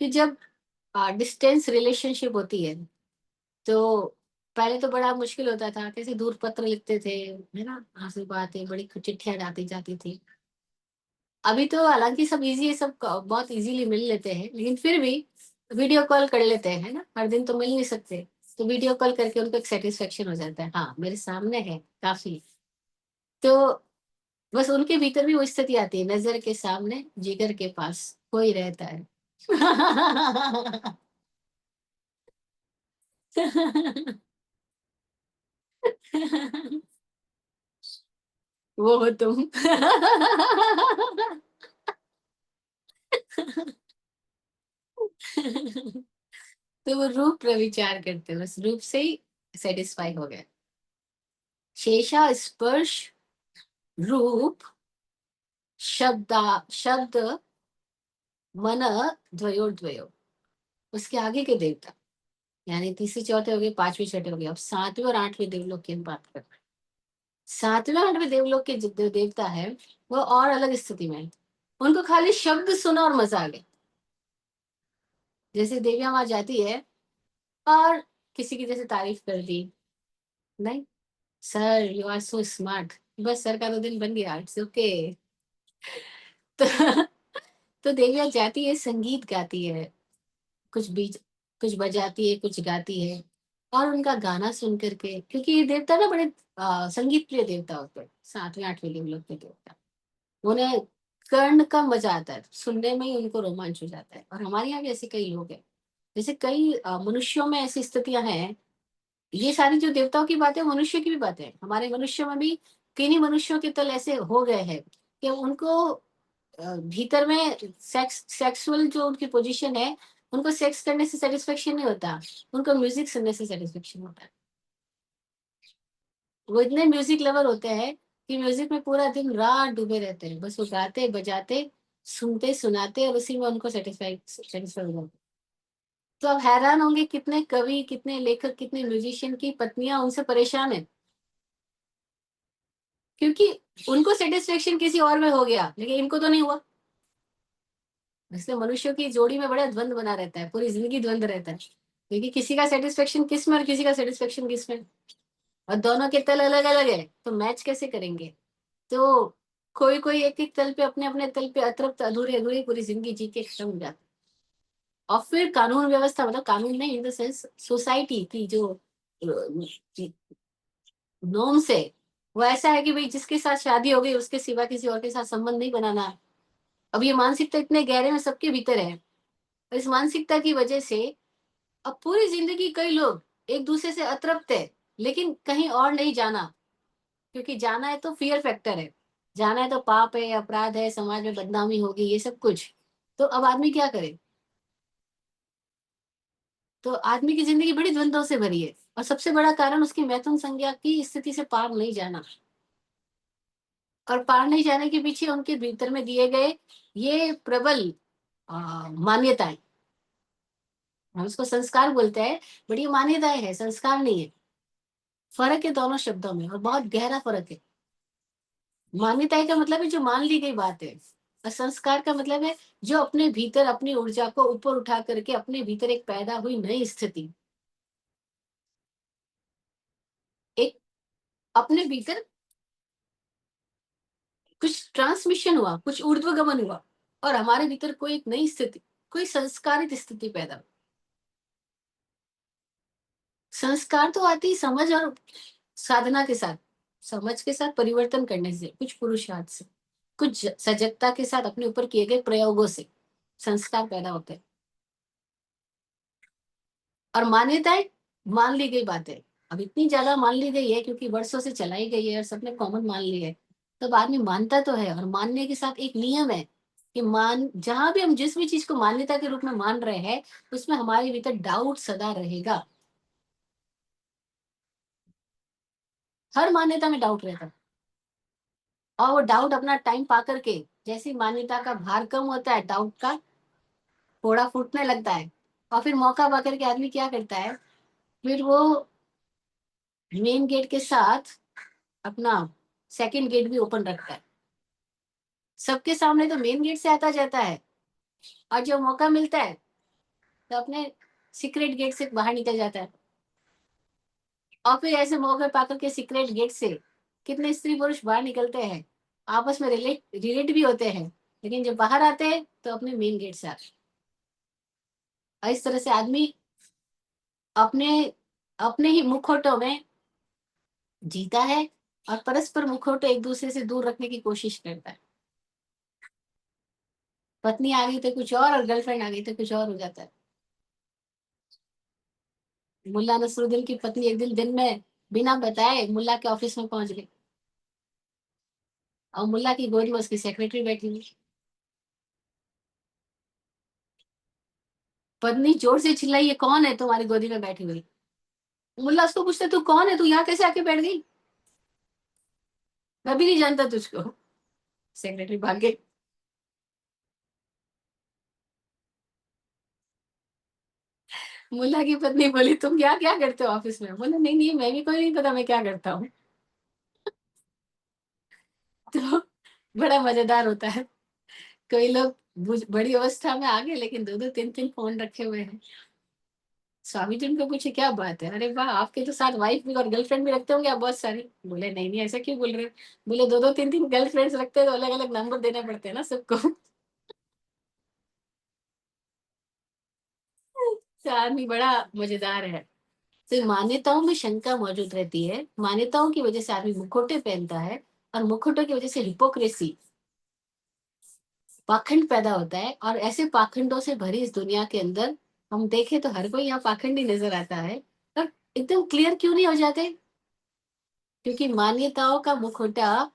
A: कि जब डिस्टेंस रिलेशनशिप होती है तो पहले तो बड़ा मुश्किल होता था, कैसे दूर पत्र लिखते थे, है ना, आंसू बातें, बड़ी चिट्ठियां जाती जाती थी। अभी तो हालांकि सब इजी है, सब बहुत इजीली मिल लेते हैं, लेकिन फिर भी वीडियो कॉल कर लेते हैं, है ना, हर दिन तो मिल नहीं सकते। तो वीडियो कॉल करके उनको एक सेटिस्फेक्शन हो जाता है, हाँ मेरे सामने है, काफी। तो बस उनके भीतर भी वो स्थिति आती है, नजर के सामने जिगर के पास कोई रहता है। वो हो तुम। तो वो रूप पर विचार करते हैं, बस रूप से ही सेटिस्फाई हो गए। शेषा स्पर्श रूप शब्द मन द्वयो, उसके आगे के देवता, यानी तीसरे चौथे हो गए, पांचवे छठे हो गए, अब 7वें और 8वें देवलोक की हम बात कर रहे हैं। 7वें 8वें देवलोक के जो देवता है वो और अलग स्थिति में है। उनको खाली शब्द सुना और मजा आ गया। जैसे देवियां वहां जाती है और किसी की जैसे तारीफ कर दी, नहीं sir you are so smart, बस सर का तो दिन बन गया, इट्स ओके। तो तो देवियां जाती है, संगीत गाती है, कुछ बीच कुछ बजाती है, कुछ गाती है, और उनका गाना सुन करके, क्योंकि ये देवता ना बड़े संगीत प्रिय देवता होते हैं, 7वें 8वें देवलोक के देवता, उन्हें कर्ण का मजा आता है, सुनने में ही उनको रोमांच हो जाता है। और हमारे यहाँ भी ऐसे कई लोग हैं, जैसे कई मनुष्यों में ऐसी स्थितियां हैं। ये सारी जो देवताओं की बातें, मनुष्य की भी बातें हैं, हमारे मनुष्यों में भी किन्हीं मनुष्यों के तल ऐसे हो गए हैं कि उनको भीतर में सेक्सुअल जो उनकी पोजीशन है, उनको सेक्स करने से सेटिस्फेक्शन नहीं होता, उनको म्यूजिक सुनने से सेटिस्फेक्शन होता है। वो इतने म्यूजिक लवर होते हैं कि म्यूजिक में पूरा दिन रात डूबे रहते हैं, बस वो गाते बजाते सुनते सुनाते और उसी में उनको सेटिस्फाई सेटिस्फाई हो जाते हैं। तो आप हैरान होंगे कितने कवि, कितने लेखक, कितने म्यूजिशियन की पत्नियां उनसे परेशान है, क्योंकि उनको सेटिस्फेक्शन किसी और में हो गया लेकिन इनको तो नहीं हुआ। इसलिए मनुष्यों की जोड़ी में बड़ा द्वंद बना रहता है, पूरी जिंदगी द्वंद रहता है, क्योंकि किसी का सेटिस्फेक्शन किस में और किसी का सेटिस्फेक्शन किस में, और दोनों के तल अलग अलग है, तो मैच कैसे करेंगे? तो कोई कोई एक एक तल पे, अपने अपने तल पे अतृप्त अधूरे अधूरी पूरी जिंदगी जी के खत्म हो जाता है। और फिर कानून व्यवस्था, मतलब कानून नहीं इन द सेंस, सोसाइटी की जो नॉर्म्स है वो ऐसा है कि भाई जिसके साथ शादी हो गई उसके सिवा किसी और के साथ संबंध नहीं बनाना। अब ये मानसिकता इतने गहरे में सबके भीतर है, और इस मानसिकता की वजह से अब पूरी जिंदगी कई लोग एक दूसरे से अतृप्त है, लेकिन कहीं और नहीं जाना, क्योंकि जाना है तो फियर फैक्टर है, जाना है तो पाप है, अपराध है, समाज में बदनामी होगी, ये सब कुछ। तो अब आदमी क्या करे? तो आदमी की जिंदगी बड़ी द्वंद्वों से भरी है, और सबसे बड़ा कारण उसकी मैथुन संज्ञा की स्थिति से पार नहीं जाना। और पार नहीं जाने के पीछे उनके भीतर में दिए गए ये प्रबल मान्यताएं, हम उसको संस्कार बोलते हैं, बड़ी मान्यताएं है, संस्कार नहीं है। फर्क है दोनों शब्दों में, और बहुत गहरा फर्क है। मान्यताएं का मतलब है जो मान ली गई बात है, और संस्कार का मतलब है जो अपने भीतर अपनी ऊर्जा को ऊपर उठा करके अपने भीतर एक पैदा हुई नई स्थिति, एक अपने भीतर कुछ ट्रांसमिशन हुआ, कुछ ऊर्ध्वगमन हुआ, और हमारे भीतर कोई एक नई स्थिति। कोई संस्कारित स्थिति पैदा हो। संस्कार तो आती है समझ और साधना के साथ, समझ के साथ परिवर्तन करने से, कुछ पुरुषार्थ से, कुछ सजगता के साथ अपने ऊपर किए गए प्रयोगों से संस्कार पैदा होते हैं। और मान्यताएं मान ली गई बातें अब इतनी ज्यादा मान ली गई है क्योंकि वर्षों से चलाई गई है और सबने कॉमन मान ली है। तब आदमी मानता तो है, और मानने के साथ एक नियम है कि मान जहां भी हम जिस भी चीज को मान्यता के रूप में मान रहे हैं उसमें हमारे भीतर डाउट सदा रहेगा। हर मान्यता में डाउट रहता है, और वो डाउट अपना टाइम पा करके जैसी मान्यता का भार कम होता है डाउट का फोड़ा फूटने लगता है। और फिर मौका पा करके आदमी क्या करता है, फिर वो मेन गेट के साथ अपना सेकंड गेट भी ओपन रखता है। सबके सामने तो मेन गेट से आता जाता है, और जब मौका मिलता है तो अपने सीक्रेट गेट से बाहर निकल जाता है। और फिर ऐसे मौके पाकर के सीक्रेट गेट से कितने स्त्री पुरुष बाहर निकलते हैं, आपस में रिलेट भी होते हैं, लेकिन जब बाहर आते हैं तो अपने मेन गेट से आते हैं। और इस तरह से आदमी अपने अपने ही मुखौटों में जीता है, और परस्पर मुखौटे एक दूसरे से दूर रखने की कोशिश करता है। पत्नी आ गई तो कुछ और गर्लफ्रेंड आ गई तो कुछ और हो जाता है। मुल्ला नसरुद्दीन की पत्नी एक दिन में बिना बताए मुल्ला के ऑफिस में पहुंच गई, और मुल्ला की गोद में उसकी सेक्रेटरी बैठी हुई। पत्नी जोर से चिल्लाई, ये कौन है तुम्हारी गोदी में बैठी हुई? मुल्ला उसको पूछते, तू कौन है, तू यहाँ कैसे आके बैठ गई? मैं भी नहीं जानता तुझको। सेक्रेटरी भाग गई। मुल्ला की पत्नी बोली, तुम क्या क्या करते हो ऑफिस में? बोले, नहीं नहीं, मैं भी कोई नहीं पता मैं क्या करता हूँ। तो बड़ा मजेदार होता है। कोई लोग बड़ी अवस्था में आ गए लेकिन दो दो तीन तीन फोन रखे हुए हैं। स्वामी जी उनको पूछे, क्या बात है? अरे वाह, आपके तो साथ वाइफ भी और गर्लफ्रेंड भी रखते होंगे आप बहुत सारी। बोले, नहीं नहीं, ऐसा क्यों बोल रहे हो? बोले, दो दो तीन तीन गर्लफ्रेंड्स रखते हैं तो अलग अलग नंबर देने पड़ते हैं ना सबको। तो आदमी बड़ा मजेदार है। तो मान्यताओं में शंका मौजूद रहती है, मान्यताओं की वजह से आदमी मुखौटे पहनता है, और मुखौटों की वजह से हिपोक्रेसी, पाखंड पैदा होता है। और ऐसे पाखंडों से भरी इस दुनिया के अंदर हम देखें तो हर कोई यहाँ पाखंडी नजर आता है। पर एकदम क्लियर क्यों नहीं हो जाते? क्योंकि मान्यताओं का मुखौटा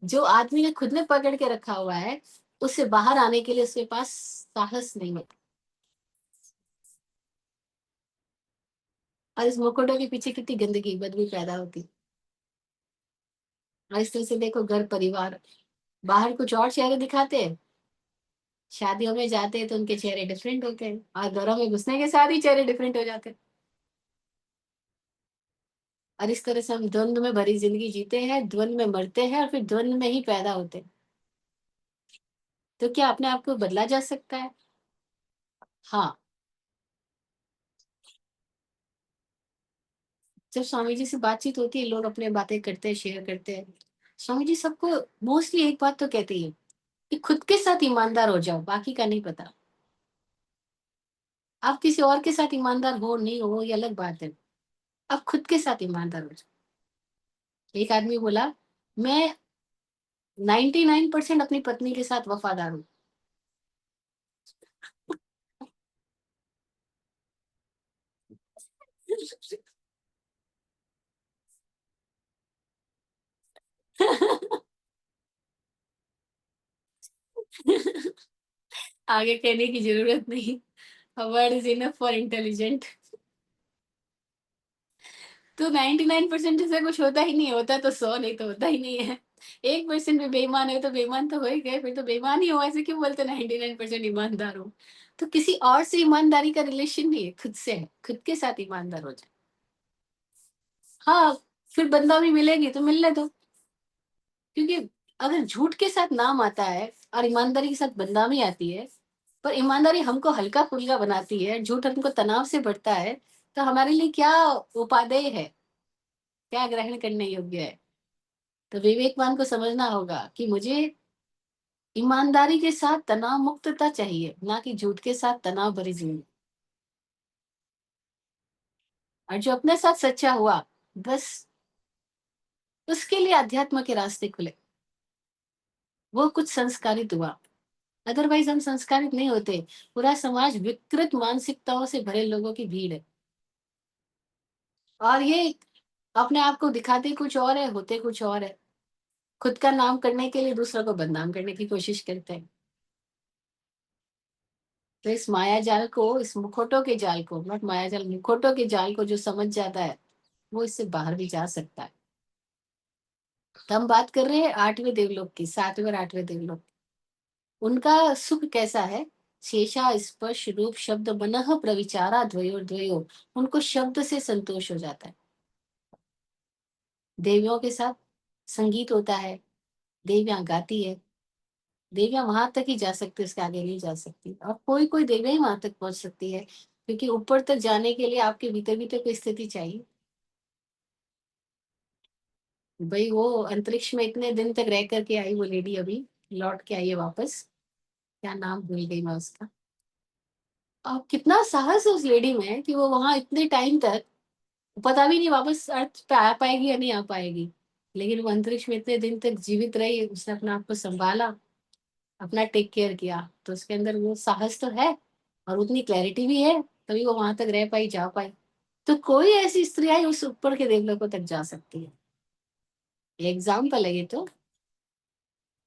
A: जो आदमी ने खुद ने पकड़ के रखा हुआ है, उससे बाहर आने के लिए उसके पास साहस नहीं है। और इस मुखौटों के पीछे कितनी गंदगी बदबू पैदा होती है। और इस तरह से देखो, घर परिवार बाहर कुछ और चेहरे दिखाते हैं, शादियों में जाते हैं तो उनके चेहरे डिफरेंट होते हैं, और घरों में घुसने के साथ ही चेहरे डिफरेंट हो जाते हैं। और इस तरह से हम द्वंद में भरी जिंदगी जीते हैं, द्वंद में मरते हैं, और फिर द्वंद में ही पैदा होते हैं। तो क्या अपने आप को बदला जा सकता है? हाँ। जब स्वामी जी से बातचीत होती है, लोग अपने बातें करते हैं, शेयर करते हैं। स्वामी जी सबको मोस्टली एक बात तो कहती है कि खुद के साथ ईमानदार हो जाओ, बाकी का नहीं पता। आप किसी और के साथ ईमानदार हो नहीं हो ये अलग बात है, आप खुद के साथ ईमानदार हो जाओ। एक आदमी बोला, मैं 99% अपनी पत्नी के साथ वफादार हूँ। आगे कहने की जरूरत नहीं। Word is enough for intelligent. तो 99% जैसा कुछ होता ही नहीं, होता तो 100, नहीं तो होता ही नहीं है। 1% भी बेईमान है तो बेईमान तो हो ही गए, फिर तो बेईमान ही हो, ऐसे क्यों बोलते 99% ईमानदार हो? तो किसी और से ईमानदारी का रिलेशन नहीं है, खुद से है, खुद के साथ ईमानदार हो जाए। हाँ, फिर बंदा भी मिलेगी तो मिलने दो। क्योंकि अगर झूठ के साथ नाम आता है और ईमानदारी के साथ बदनामी आती है, पर ईमानदारी हमको हल्का फुल्का बनाती है, झूठ हमको तनाव से बढ़ता है, तो हमारे लिए क्या उपादेय है, क्या ग्रहण करने योग्य है? तो विवेकवान को समझना होगा कि मुझे ईमानदारी के साथ तनाव मुक्तता चाहिए, ना कि झूठ के साथ तनाव भरी जिंदगी। और जो अपने साथ सच्चा हुआ, बस उसके लिए अध्यात्म के रास्ते खुले। वो कुछ संस्कारित हुआ। अदरवाइज हम संस्कारित नहीं होते। पूरा समाज विकृत मानसिकताओं से भरे लोगों की भीड़ है। और ये अपने आप को दिखाते कुछ और है, होते कुछ और है। खुद का नाम करने के लिए दूसरों को बदनाम करने की कोशिश करते हैं। तो इस माया जाल को, इस मुखौटों के जाल को, नॉट माया जाल, मुखौटों के जाल को जो समझ जाता है, वो इससे बाहर भी जा सकता है। तो हम बात कर रहे हैं 8वें देवलोक की, 7वें और 8वें देवलोक। उनका सुख कैसा है? शेषा स्पर्श रूप शब्द मनः प्रविचारा द्वयो द्वयो। उनको शब्द से संतोष हो जाता है। देवियों के साथ संगीत होता है, देवियां गाती है। देवियां वहां तक ही जा सकती है, उसके आगे नहीं जा सकती। और कोई कोई देवियां ही वहां तक पहुंच सकती है, क्योंकि ऊपर तक जाने के लिए आपके भीतर भी तो कोई स्थिति चाहिए। भाई वो अंतरिक्ष में इतने दिन तक रह करके आई वो लेडी, अभी लौट के आई है वापस। क्या नाम भूल गई मैं उसका। अब कितना साहस है उस लेडी में कि वो वहां इतने टाइम तक, पता भी नहीं वापस अर्थ पे आ पाएगी या नहीं आ पाएगी। लेकिन वो अंतरिक्ष में इतने दिन तक जीवित रही, उसने अपने आप को संभाला, अपना टेक केयर किया। तो उसके अंदर वो साहस तो है, और उतनी क्लैरिटी भी है, तभी वो वहां तक रह पाई, जा पाई। तो कोई ऐसी स्त्री आई उस ऊपर के देवलोकों तक जा सकती है। एग्जाम्पल है ये तो।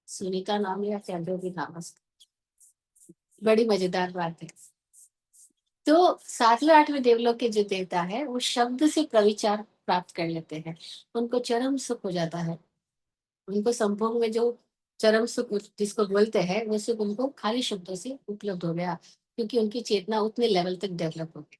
A: सुनीता नाम या क्या जो भी नाम है उसका। बड़ी मजेदार बात है। तो 7वें 8वें देवलोक के जो देवता है, वो शब्द से प्रविचार प्राप्त कर लेते हैं। उनको चरम सुख हो जाता है। उनको संभोग में जो चरम सुख जिसको बोलते हैं, वो सुख उनको खाली शब्दों से उपलब्ध हो गया, क्योंकि उनकी चेतना उतने लेवल तक डेवलप हो गई।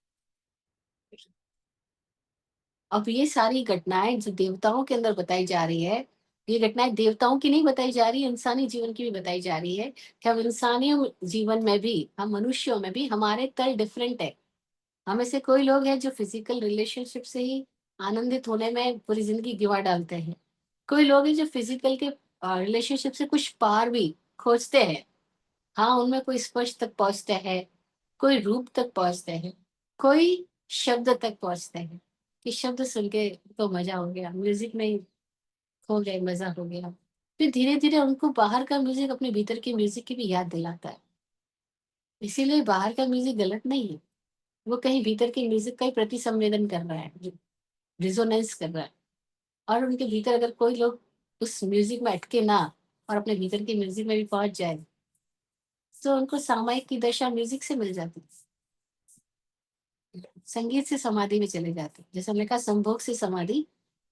A: अब ये सारी घटनाएं जो देवताओं के अंदर बताई जा रही है, ये घटनाएं देवताओं की नहीं बताई जा रही, इंसानी जीवन की भी बताई जा रही है, कि हम इंसानी जीवन में भी, हम मनुष्यों में भी हमारे तल डिफरेंट है। हम ऐसे कोई लोग हैं जो फिजिकल रिलेशनशिप से ही आनंदित होने में पूरी जिंदगी गिवा डालते हैं। कोई लोग हैं जो फिजिकल के रिलेशनशिप से कुछ पार भी खोजते हैं। हाँ, उनमें कोई स्पर्श तक पहुंचते हैं, कोई रूप तक पहुंचते हैं, कोई शब्द तक पहुंचते हैं, कि शब्द सुन के तो मजा हो गया, म्यूजिक में ही खो गए, मजा हो गया। फिर धीरे धीरे उनको बाहर का म्यूजिक अपने भीतर के म्यूजिक की भी याद दिलाता है। इसीलिए बाहर का म्यूजिक गलत नहीं है। वो कहीं भीतर के म्यूजिक का ही प्रति संवेदन कर रहा है, रिजोनेंस कर रहा है। और उनके भीतर अगर कोई लोग उस म्यूजिक में अटके ना, और अपने भीतर के म्यूजिक में भी पहुंच जाए, तो उनको सामायिक की दशा म्यूजिक से मिल जाती है। संगीत से समाधि में चले जाते हैं। जैसे हमने कहा संभोग से समाधि,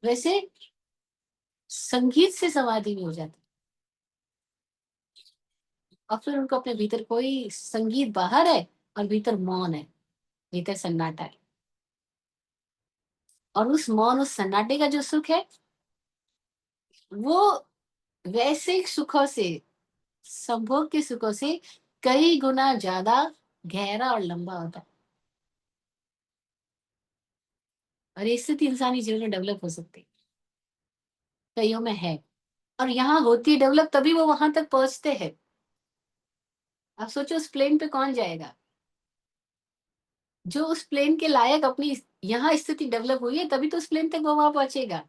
A: वैसे संगीत से समाधि में हो जाती है। और फिर उनको अपने भीतर कोई संगीत बाहर है, और भीतर मौन है, भीतर सन्नाटा है। और उस मौन, उस सन्नाटे का जो सुख है, वो वैसे सुखों से, संभोग के सुखों से कई गुना ज्यादा गहरा और लंबा होता है। और ये स्थिति इंसानी जीवन में डेवलप हो सकती है, कईयों में है। और यहाँ होती है डेवलप, तभी वो वहां तक पहुंचते हैं। आप सोचो उस प्लेन पे कौन जाएगा? जो उस प्लेन के लायक अपनी यहाँ स्थिति डेवलप हुई है, तभी तो उस प्लेन तक वो वहां पहुंचेगा।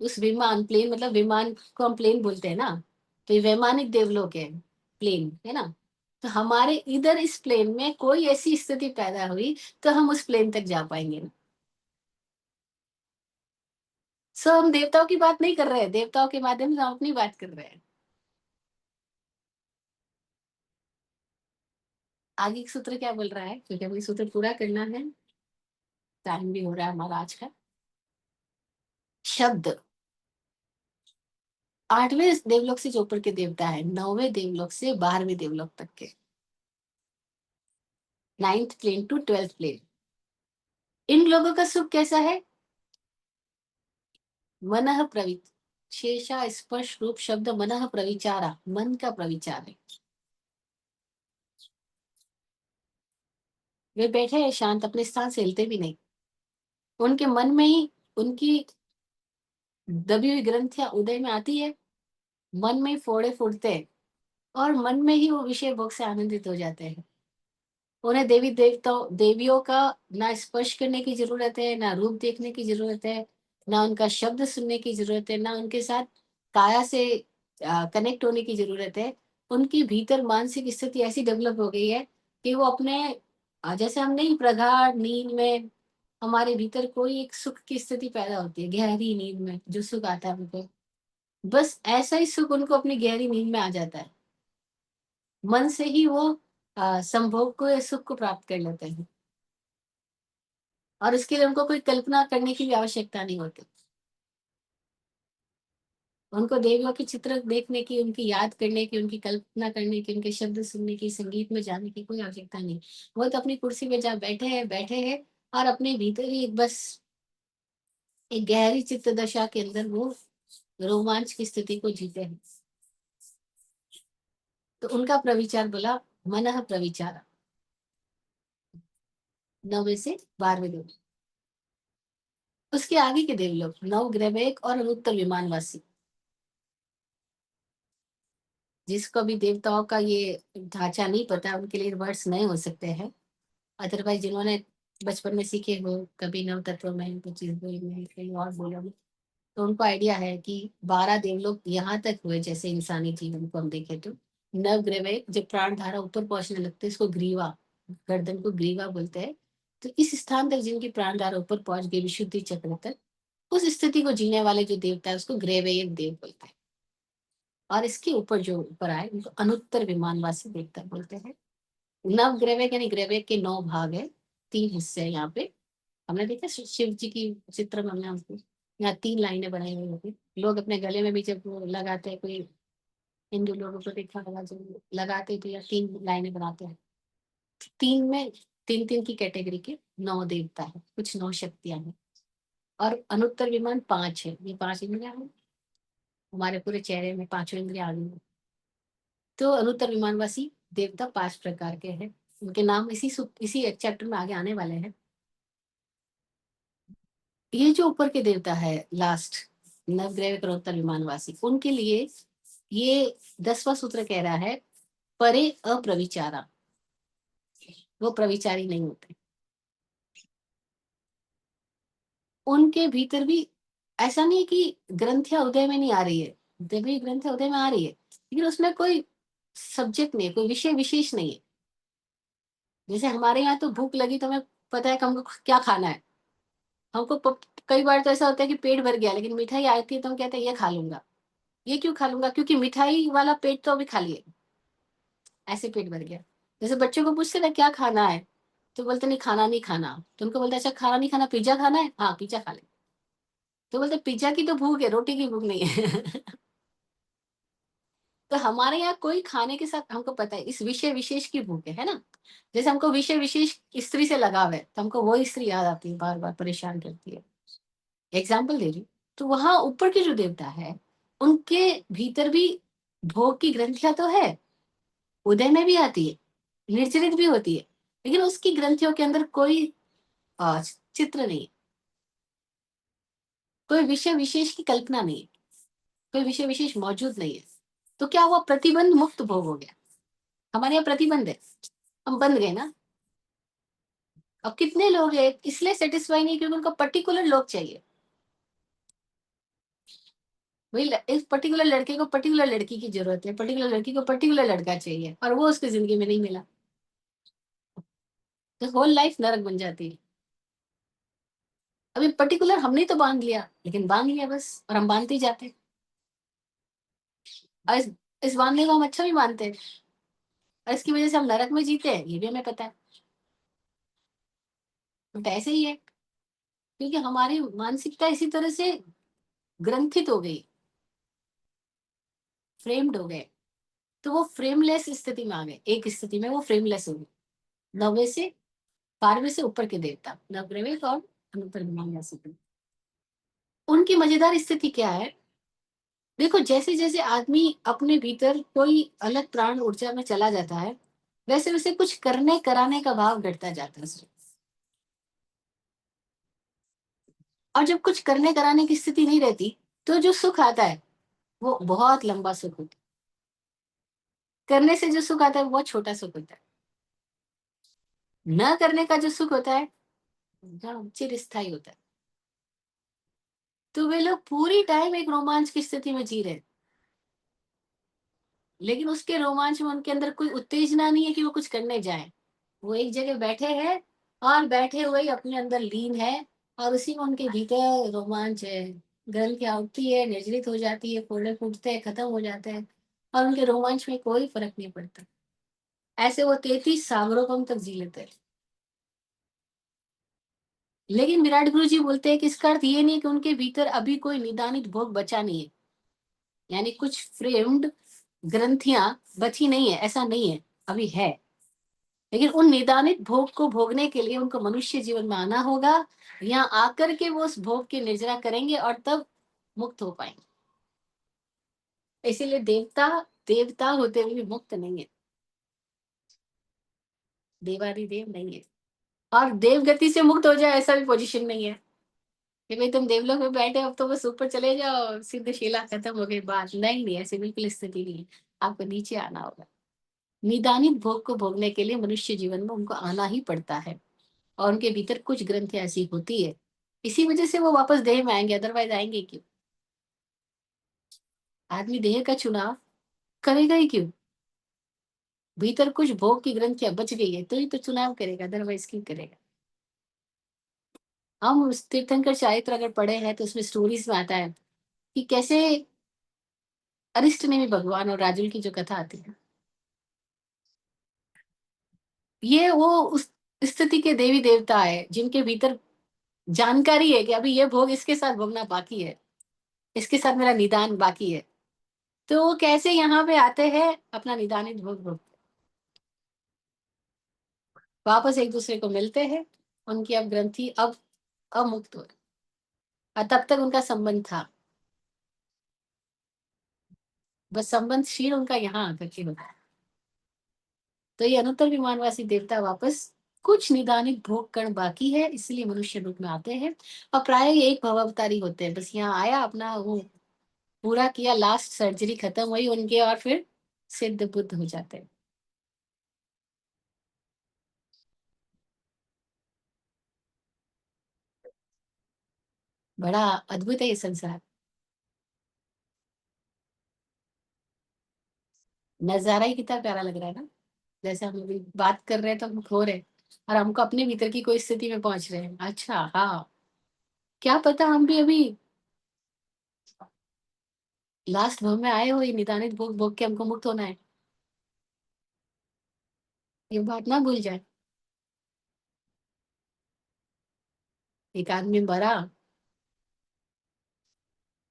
A: उस विमान, प्लेन मतलब विमान को हम प्लेन बोलते हैं ना, तो ये वैमानिक देवलोक है, प्लेन है ना। तो हमारे इधर इस प्लेन में कोई ऐसी स्थिति पैदा हुई, तो हम उस प्लेन तक जा पाएंगे ना। सो हम देवताओं की बात नहीं कर रहे हैं, देवताओं के माध्यम से हम अपनी बात कर रहे हैं। आगे एक सूत्र क्या बोल रहा है, क्योंकि हमें सूत्र पूरा करना है, टाइम भी हो रहा है हमारा आज का। शब्द 8वें देवलोक से जो ऊपर के देवता है, 9वें देवलोक से 12वें देवलोक तक के, 9th plane to 12th plane, इन लोगों का सुख कैसा है? मनः प्रवित, शेषा स्पर्श रूप शब्द मनः प्रविचारा, मन का प्रविचार है। वे बैठे हैं शांत, अपने स्थान से हिलते भी नहीं। उनके मन में ही उनकी दबी हुई ग्रंथियां उदय में आती है, मन में ही फोड़े फूटते हैं। और मन में ही वो विषय भोग से आनंदित हो जाते हैं। उन्हें देवी देवताओं देवियों का ना स्पर्श करने की जरूरत है, ना रूप देखने की जरूरत है, ना उनका शब्द सुनने की जरूरत है, ना उनके साथ काया से कनेक्ट होने की जरूरत है। उनके भीतर मानसिक स्थिति ऐसी डेवलप हो गई है कि वो अपने जैसे हम नहीं प्रगाढ़ नींद में हमारे भीतर कोई एक सुख की स्थिति पैदा होती है, गहरी नींद में जो सुख आता है उनको, बस ऐसा ही सुख उनको अपनी गहरी नींद में आ जाता है। मन से ही वो संभोग को या सुख को प्राप्त कर लेते हैं और इसके लिए उनको कोई कल्पना करने की भी आवश्यकता नहीं होती। उनको देवियों के चित्र देखने की, उनकी याद करने की, उनकी कल्पना करने की, उनके शब्द सुनने की, संगीत में जाने की कोई आवश्यकता नहीं। वो तो अपनी कुर्सी पे जा बैठे हैं और अपने भीतर ही बस एक गहरी चित्त दशा के अंदर वो रोमांच की स्थिति को जीते हैं। तो उनका प्रविचार बोला, मनः प्रविचार, 9वें से 12वें दिन। उसके आगे के देवलोक नव ग्रह और अनुत्तर विमानवासी, जिसको भी देवताओं का ये ढांचा नहीं पता उनके लिए वर्ड्स नए हो सकते हैं। अदरवाइज जिन्होंने बचपन में सीखे हो कभी नव तत्व में कुछ चीज बोली में कहीं और बोला में, तो उनको आइडिया है कि 12 देवलोक यहाँ तक हुए जैसे इंसानी जीवन को हम देखें तो नव ग्रह जब प्राण धारा ऊपर पहुंचने लगते हैं, इसको ग्रीवा, गर्दन को ग्रीवा बोलते हैं। तो इस स्थान तक जिनकी प्राण धारा ऊपर पहुंच गई विशुद्धि चक्र तक, उस स्थिति को जीने वाले जो देवता है उसको ग्रेवेयक देव बोलते हैं। और इसके ऊपर जो ऊपर आए उनको अनुत्तर विमानवासी देवता बोलते हैं। नव ग्रेवेक यानी ग्रेवेक के 9 भाग है, 3 हिस्से हैं यहाँ पे। हमने देखा शिव जी की चित्र में हमने उसको यहाँ 3 लाइनें बनाई हुई होती। लोग अपने गले में भी जब वो लगाते हैं, कोई हिंदू लोगों को देखा होगा जब लगाते हैं तो यहाँ 3 लाइनें बनाते हैं। 3 में 3 3 की कैटेगरी के 9 देवता है, कुछ 9 शक्तियां हैं। और अनुत्तर विमान 5 है, ये 5 इंद्रियां हैं। हमारे पूरे चेहरे में 5 इंद्रियां आ गई हैं। तो अनुत्तर विमानवासी देवता 5 प्रकार के हैं। उनके नाम इसी चैप्टर में आगे आने वाले हैं। ये जो ऊपर के देवता है लास्ट, नवग्रह करोत्तर विमानवासी, उनके लिए ये 10वां सूत्र कह रहा है, परे अप्रविचारा, वो प्रविचारी नहीं होते। उनके भीतर भी ऐसा नहीं है कि ग्रंथियां उदय में नहीं आ रही है, देवी ग्रंथियां उदय में आ रही है, लेकिन उसमें कोई सब्जेक्ट नहीं है, कोई विषय विशेष नहीं है। जैसे हमारे यहाँ तो भूख लगी तो हमें पता है कि हमको क्या खाना है। हमको कई बार तो ऐसा होता है कि पेट भर गया लेकिन मिठाई आती है तो हम कहते हैं ये खा लूंगा। ये क्यों खा लूंगा? क्योंकि मिठाई वाला पेट तो अभी खाली है, ऐसे पेट भर गया। जैसे बच्चों को पूछते ना क्या खाना है, तो बोलते नहीं खाना नहीं खाना, तो उनको बोलते अच्छा खाना नहीं खाना, पिज्जा खाना है, हाँ पिज्जा खा ले। तो बोलते पिज्जा की तो भूख है, रोटी की भूख नहीं है। तो हमारे यहाँ कोई खाने के साथ हमको पता है इस विषय विशेष की भूख है ना। जैसे हमको विषय विशेष स्त्री से लगाव है तो हमको वो स्त्री याद आती है, बार बार परेशान करती है। एग्जाम्पल दे रही हूँ। तो वहां ऊपर के जो देवता है उनके भीतर भी भोग की ग्रंथियां तो है, उदय में भी आती है, निर्जरित भी होती है, लेकिन उसकी ग्रंथियों के अंदर कोई चित्र नहीं है, कोई विषय विशेष की कल्पना नहीं है, कोई विषय विशेष मौजूद नहीं है। तो क्या हुआ? प्रतिबंध मुक्त भोग हो गया। हमारे यहाँ प्रतिबंध है, हम बंद गए ना। अब कितने लोग हैं इसलिए सेटिस्फाई नहीं क्योंकि उनको पर्टिकुलर लोग चाहिए। वही इस पर्टिकुलर लड़के को पर्टिकुलर लड़की की जरूरत है, पर्टिकुलर लड़की को पर्टिकुलर लड़का चाहिए और वो उसकी जिंदगी में नहीं मिला, तो होल लाइफ नरक बन जाती है। अभी पर्टिकुलर हमने तो बांध लिया, लेकिन बांध लिया बस, और हम बांधते ही जाते हैं। और इस बांधने को हम अच्छा भी मानते हैं, और इसकी वजह से हम नरक में जीते हैं ये भी हमें पता है। तो ऐसे ही है, क्योंकि हमारी मानसिकता इसी तरह से ग्रंथित हो गई, फ्रेम्ड हो गए। तो वो फ्रेमलेस स्थिति में आ गए, एक स्थिति में वो फ्रेमलेस हो गए। 9वें से 12वें से ऊपर के देवता नवग्रह और अनुपर विमान उनकी मजेदार स्थिति क्या है? देखो जैसे जैसे आदमी अपने भीतर कोई अलग प्राण ऊर्जा में चला जाता है, वैसे वैसे कुछ करने कराने का भाव घटता जाता है उसमें। और जब कुछ करने कराने की स्थिति नहीं रहती, तो जो सुख आता है वो बहुत लंबा सुख होता है। करने से जो सुख आता है वो बहुत छोटा सुख होता है। न करने का जो सुख होता है एकदम चिरस्थायी होता है। तो वे लोग पूरी टाइम एक रोमांच की स्थिति में जी रहे हैं, लेकिन उसके रोमांच में उनके अंदर कोई उत्तेजना नहीं है कि वो कुछ करने जाएं। वो एक जगह बैठे हैं और बैठे हुए ही अपने अंदर लीन है, और उसी में उनके भीतर रोमांच है। ग्रंथियां उठती है, निर्जरित हो जाती है, फोड़े फूटते हैं, खत्म हो जाते हैं, और उनके रोमांच में कोई फर्क नहीं पड़ता। ऐसे वो 33 सागरों को हम तक जी लेते हैं। लेकिन विराट गुरु जी बोलते हैं कि इसका अर्थ ये नहीं है कि उनके भीतर अभी कोई निदानित भोग बचा नहीं है, यानी कुछ फ्रेम्ड ग्रंथियां बची नहीं है, ऐसा नहीं है, अभी है। लेकिन उन निदानित भोग को भोगने के लिए उनको मनुष्य जीवन में आना होगा। यहाँ आकर के वो उस भोग की निर्जरा करेंगे और तब मुक्त हो पाएंगे। इसीलिए देवता देवता होते हुए भी मुक्त नहीं है, देवादिदेव नहीं है। और देवगति से मुक्त हो जाए ऐसा भी पोजीशन नहीं है कि भाई तुम देवलोक में बैठे अब तो बस ऊपर चले जाओ, सिद्ध शिला खत्म हो गई बात। नहीं नहीं, ऐसी बिल्कुल स्थिति नहीं है। आपको नीचे आना होगा। निदानित भोग को भोगने के लिए मनुष्य जीवन में उनको आना ही पड़ता है, और उनके भीतर कुछ ग्रंथि ऐसी होती है, इसी वजह से वो वापस देह में आएंगे, अदरवाइज आएंगे क्यों? आदमी देह का चुनाव करेगा ही क्यों? भीतर कुछ भोग की ग्रंथियां बच गई है तो ही तो चुनाव करेगा, अदरवाइज क्यों करेगा? हम उस तीर्थंकर चरित्र अगर पढ़े हैं तो उसमें स्टोरीज में आता है कि कैसे अरिष्ट ने भी भगवान और राजुल की जो कथा आती है, ये वो उस स्थिति के देवी देवता है जिनके भीतर जानकारी है कि अभी ये भोग इसके साथ भोगना बाकी है, इसके साथ मेरा निदान बाकी है। तो वो कैसे यहाँ पे आते हैं, अपना निदानित भोग भोग वापस एक दूसरे को मिलते हैं। उनकी अब ग्रंथि अब अमुक्त हो रही, और तब तक उनका संबंध था, बस संबंध क्षीण उनका यहाँ आकर के होता है। तो ये अनुत्तर विमानवासी देवता वापस कुछ निदानित भोग कर्ण बाकी है, इसलिए मनुष्य रूप में आते हैं। और प्राय ये एक भवावतारी होते हैं, बस यहाँ आया, अपना वो पूरा किया, लास्ट सर्जरी खत्म हुई उनके, और फिर सिद्ध बुद्ध हो जाते हैं। बड़ा अद्भुत है ये संसार। नजारा ही कितना प्यारा लग रहा है ना। जैसे हम अभी बात कर रहे हैं तो हम खो रहे हैं, और हमको अपने भीतर की कोई स्थिति में पहुंच रहे हैं। अच्छा हाँ, क्या पता हम भी अभी लास्ट भव में आए हो, ये निदानित भोग भोग के हमको मुक्त होना है, ये बात ना भूल जाए। एक आदमी मरा,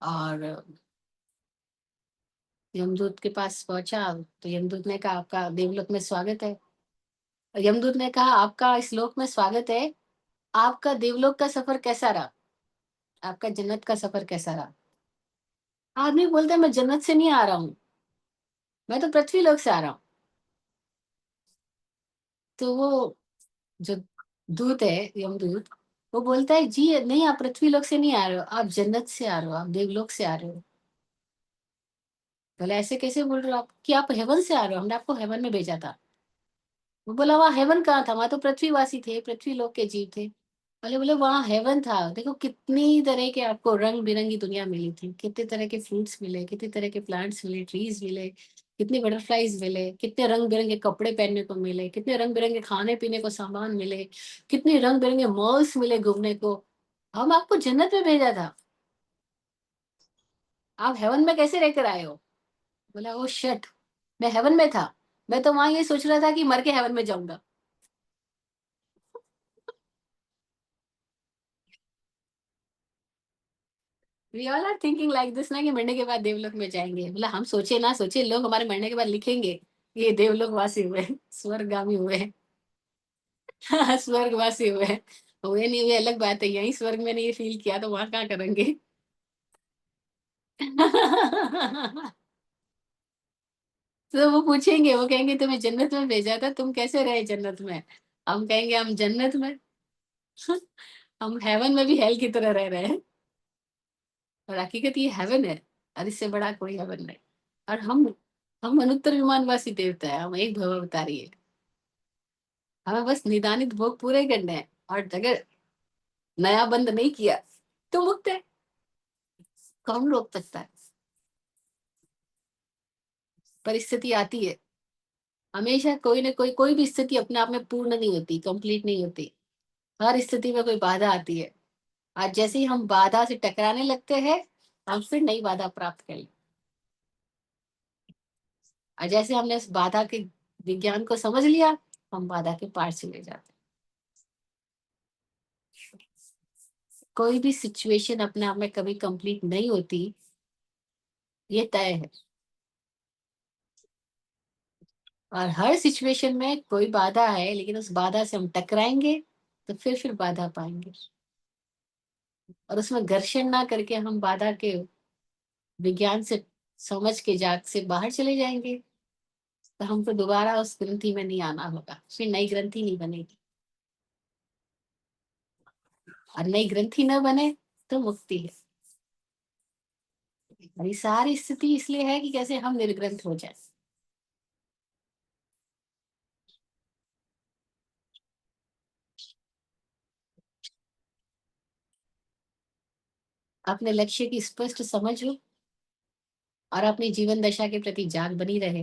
A: और यमदूत के पास पहुंचा, तो यमदूत ने कहा आपका देवलोक में स्वागत है। और यमदूत ने कहा आपका इस लोक में स्वागत है, आपका देवलोक का सफर कैसा रहा, आपका जन्नत का सफर कैसा रहा? आदमी बोलता है मैं जन्नत से नहीं आ रहा हूँ, मैं तो पृथ्वी लोक से आ रहा हूँ। तो वो जो दूत है, यमदूत, वो बोलता है जी नहीं, आप पृथ्वी लोक से नहीं आ रहे हो, आप जन्नत से आ रहे हो, आप देवलोक से आ रहे हो। बोले ऐसे कैसे बोल रहे हो आप कि आप हेवन से आ रहे हो, हमने आपको हेवन में भेजा था। वो बोला वहाँ हेवन कहाँ था, वहां तो पृथ्वीवासी थे, पृथ्वी लोक के जीव थे। बोले बोले वहाँ हेवन था, देखो कितनी तरह के आपको रंग बिरंगी दुनिया मिली थी, कितने तरह के फ्रूट्स मिले, कितने तरह के प्लांट्स मिले, ट्रीज मिले, कितने बटरफ्लाईज मिले, कितने रंग बिरंगे कपड़े पहनने को मिले, कितने रंग बिरंगे खाने पीने को सामान मिले, कितने रंग बिरंगे मॉल्स मिले घूमने को। हम आपको जन्नत में भेजा था, आप हेवन में कैसे रहकर आए हो? बोला ओ शट, मैं हेवन में था, मैं तो वहां ये सोच रहा था कि मर के हेवन में जाऊंगा। We all are thinking like this ना, कि मरने के बाद देवलोक में जाएंगे। बोला हम सोचे ना सोचे, लोग हमारे मरने के बाद लिखेंगे ये देवलोक वासी हुए, स्वर्गगामी हुए। स्वर्गवासी हुए, हुए नहीं हुए अलग बात है, यही स्वर्ग में नहीं फील किया तो वहां क्या करेंगे? तो वो पूछेंगे, वो कहेंगे तुम्हें जन्नत में भेजा था, तुम कैसे रहे जन्नत में? हम कहेंगे हम जन्नत में हम हेवन में भी हेल की तरह रह रहे हैं, और हकीकत ये हेवन है, और इससे बड़ा कोई हेवन नहीं। और हम हम अनुत्तर विमानवासी देवता है, हम एक भव अवतारी है। हमें बस निदानित भोग पूरे करने हैं, और अगर नया बंद नहीं किया तो मुक्त है। कौन रोक सकता है? परिस्थिति आती है हमेशा, कोई ना कोई भी स्थिति अपने आप में पूर्ण नहीं होती, कंप्लीट नहीं होती। हर स्थिति में कोई बाधा आती है, और जैसे ही हम बाधा से टकराने लगते हैं, हम फिर नई बाधा प्राप्त कर लें। और जैसे हमने उस बाधा के विज्ञान को समझ लिया, हम बाधा के पार चले जाते हैं। कोई भी सिचुएशन अपने आप में कभी कंप्लीट नहीं होती, ये तय है। और हर सिचुएशन में कोई बाधा है, लेकिन उस बाधा से हम टकराएंगे तो फिर बाधा पाएंगे। और उसमें घर्षण ना करके हम बाधा के विज्ञान से समझ के जाग से बाहर चले जाएंगे, तो हमको दोबारा उस ग्रंथि में नहीं आना होगा, फिर नई ग्रंथि नहीं बनेगी। और नई ग्रंथि न बने तो मुक्ति है। और ये सारी स्थिति इसलिए है कि कैसे हम निर्ग्रंथ हो जाए। अपने लक्ष्य की स्पष्ट समझ हो और अपनी जीवन दशा के प्रति जाग बनी रहे,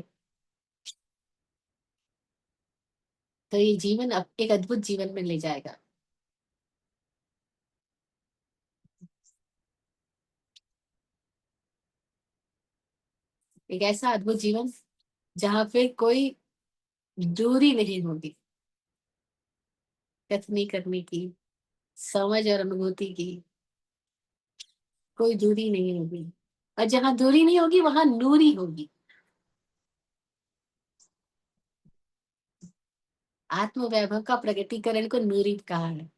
A: तो ये जीवन एक अद्भुत जीवन में ले जाएगा। एक ऐसा अद्भुत जीवन जहां फिर कोई दूरी नहीं होगी कथनी करने की, समझ और अनुभूति की। कोई दूरी नहीं होगी, और जहां दूरी नहीं होगी वहां नूरी होगी। आत्म वैभव का प्रकटीकरण को नूरी कहा है।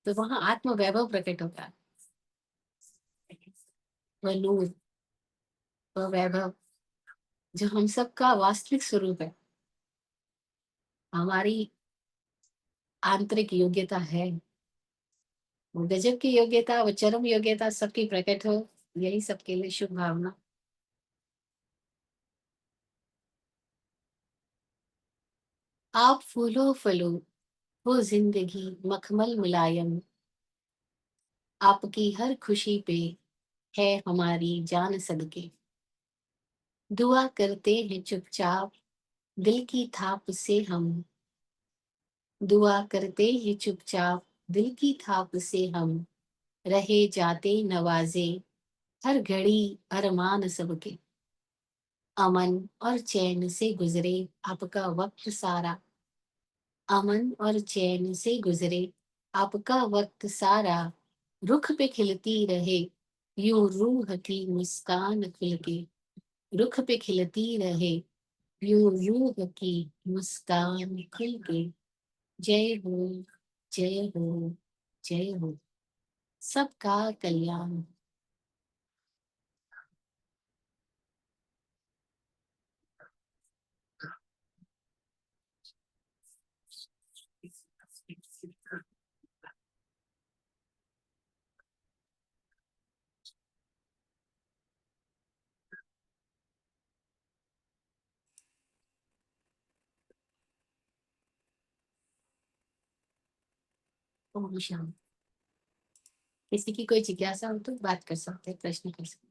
A: तो वहां आत्म वैभव प्रकट होगा। वह नूर, वह वैभव जो हम सबका वास्तविक स्वरूप है, हमारी आंतरिक योग्यता है। वो गजब की योग्यता, वो चरम योग्यता सबकी प्रकट हो, यही सबके लिए शुभ भावना। आप फूलो फलो, वो जिंदगी मखमल मुलायम, आपकी हर खुशी पे है हमारी जान सदके। दुआ करते हैं चुपचाप दिल की थाप से हम, दुआ करते हैं चुपचाप दिल की थाप से हम, रहे जाते नवाजे हर घड़ी अरमान सबके। अमन और चैन से गुजरे आपका वक्त सारा, अमन और चैन से गुजरे आपका वक्त सारा, रुख पे खिलती रहे यूं रूह की मुस्कान खुल के। रुख पे खिलती रहे यूं रूह की मुस्कान खुल के। जय हो, जय हो, जय हो। सबका कल्याण। ओम शांति। किसी की कोई जिज्ञासा हो तो बात कर सकते हैं, प्रश्न कर सकते हैं।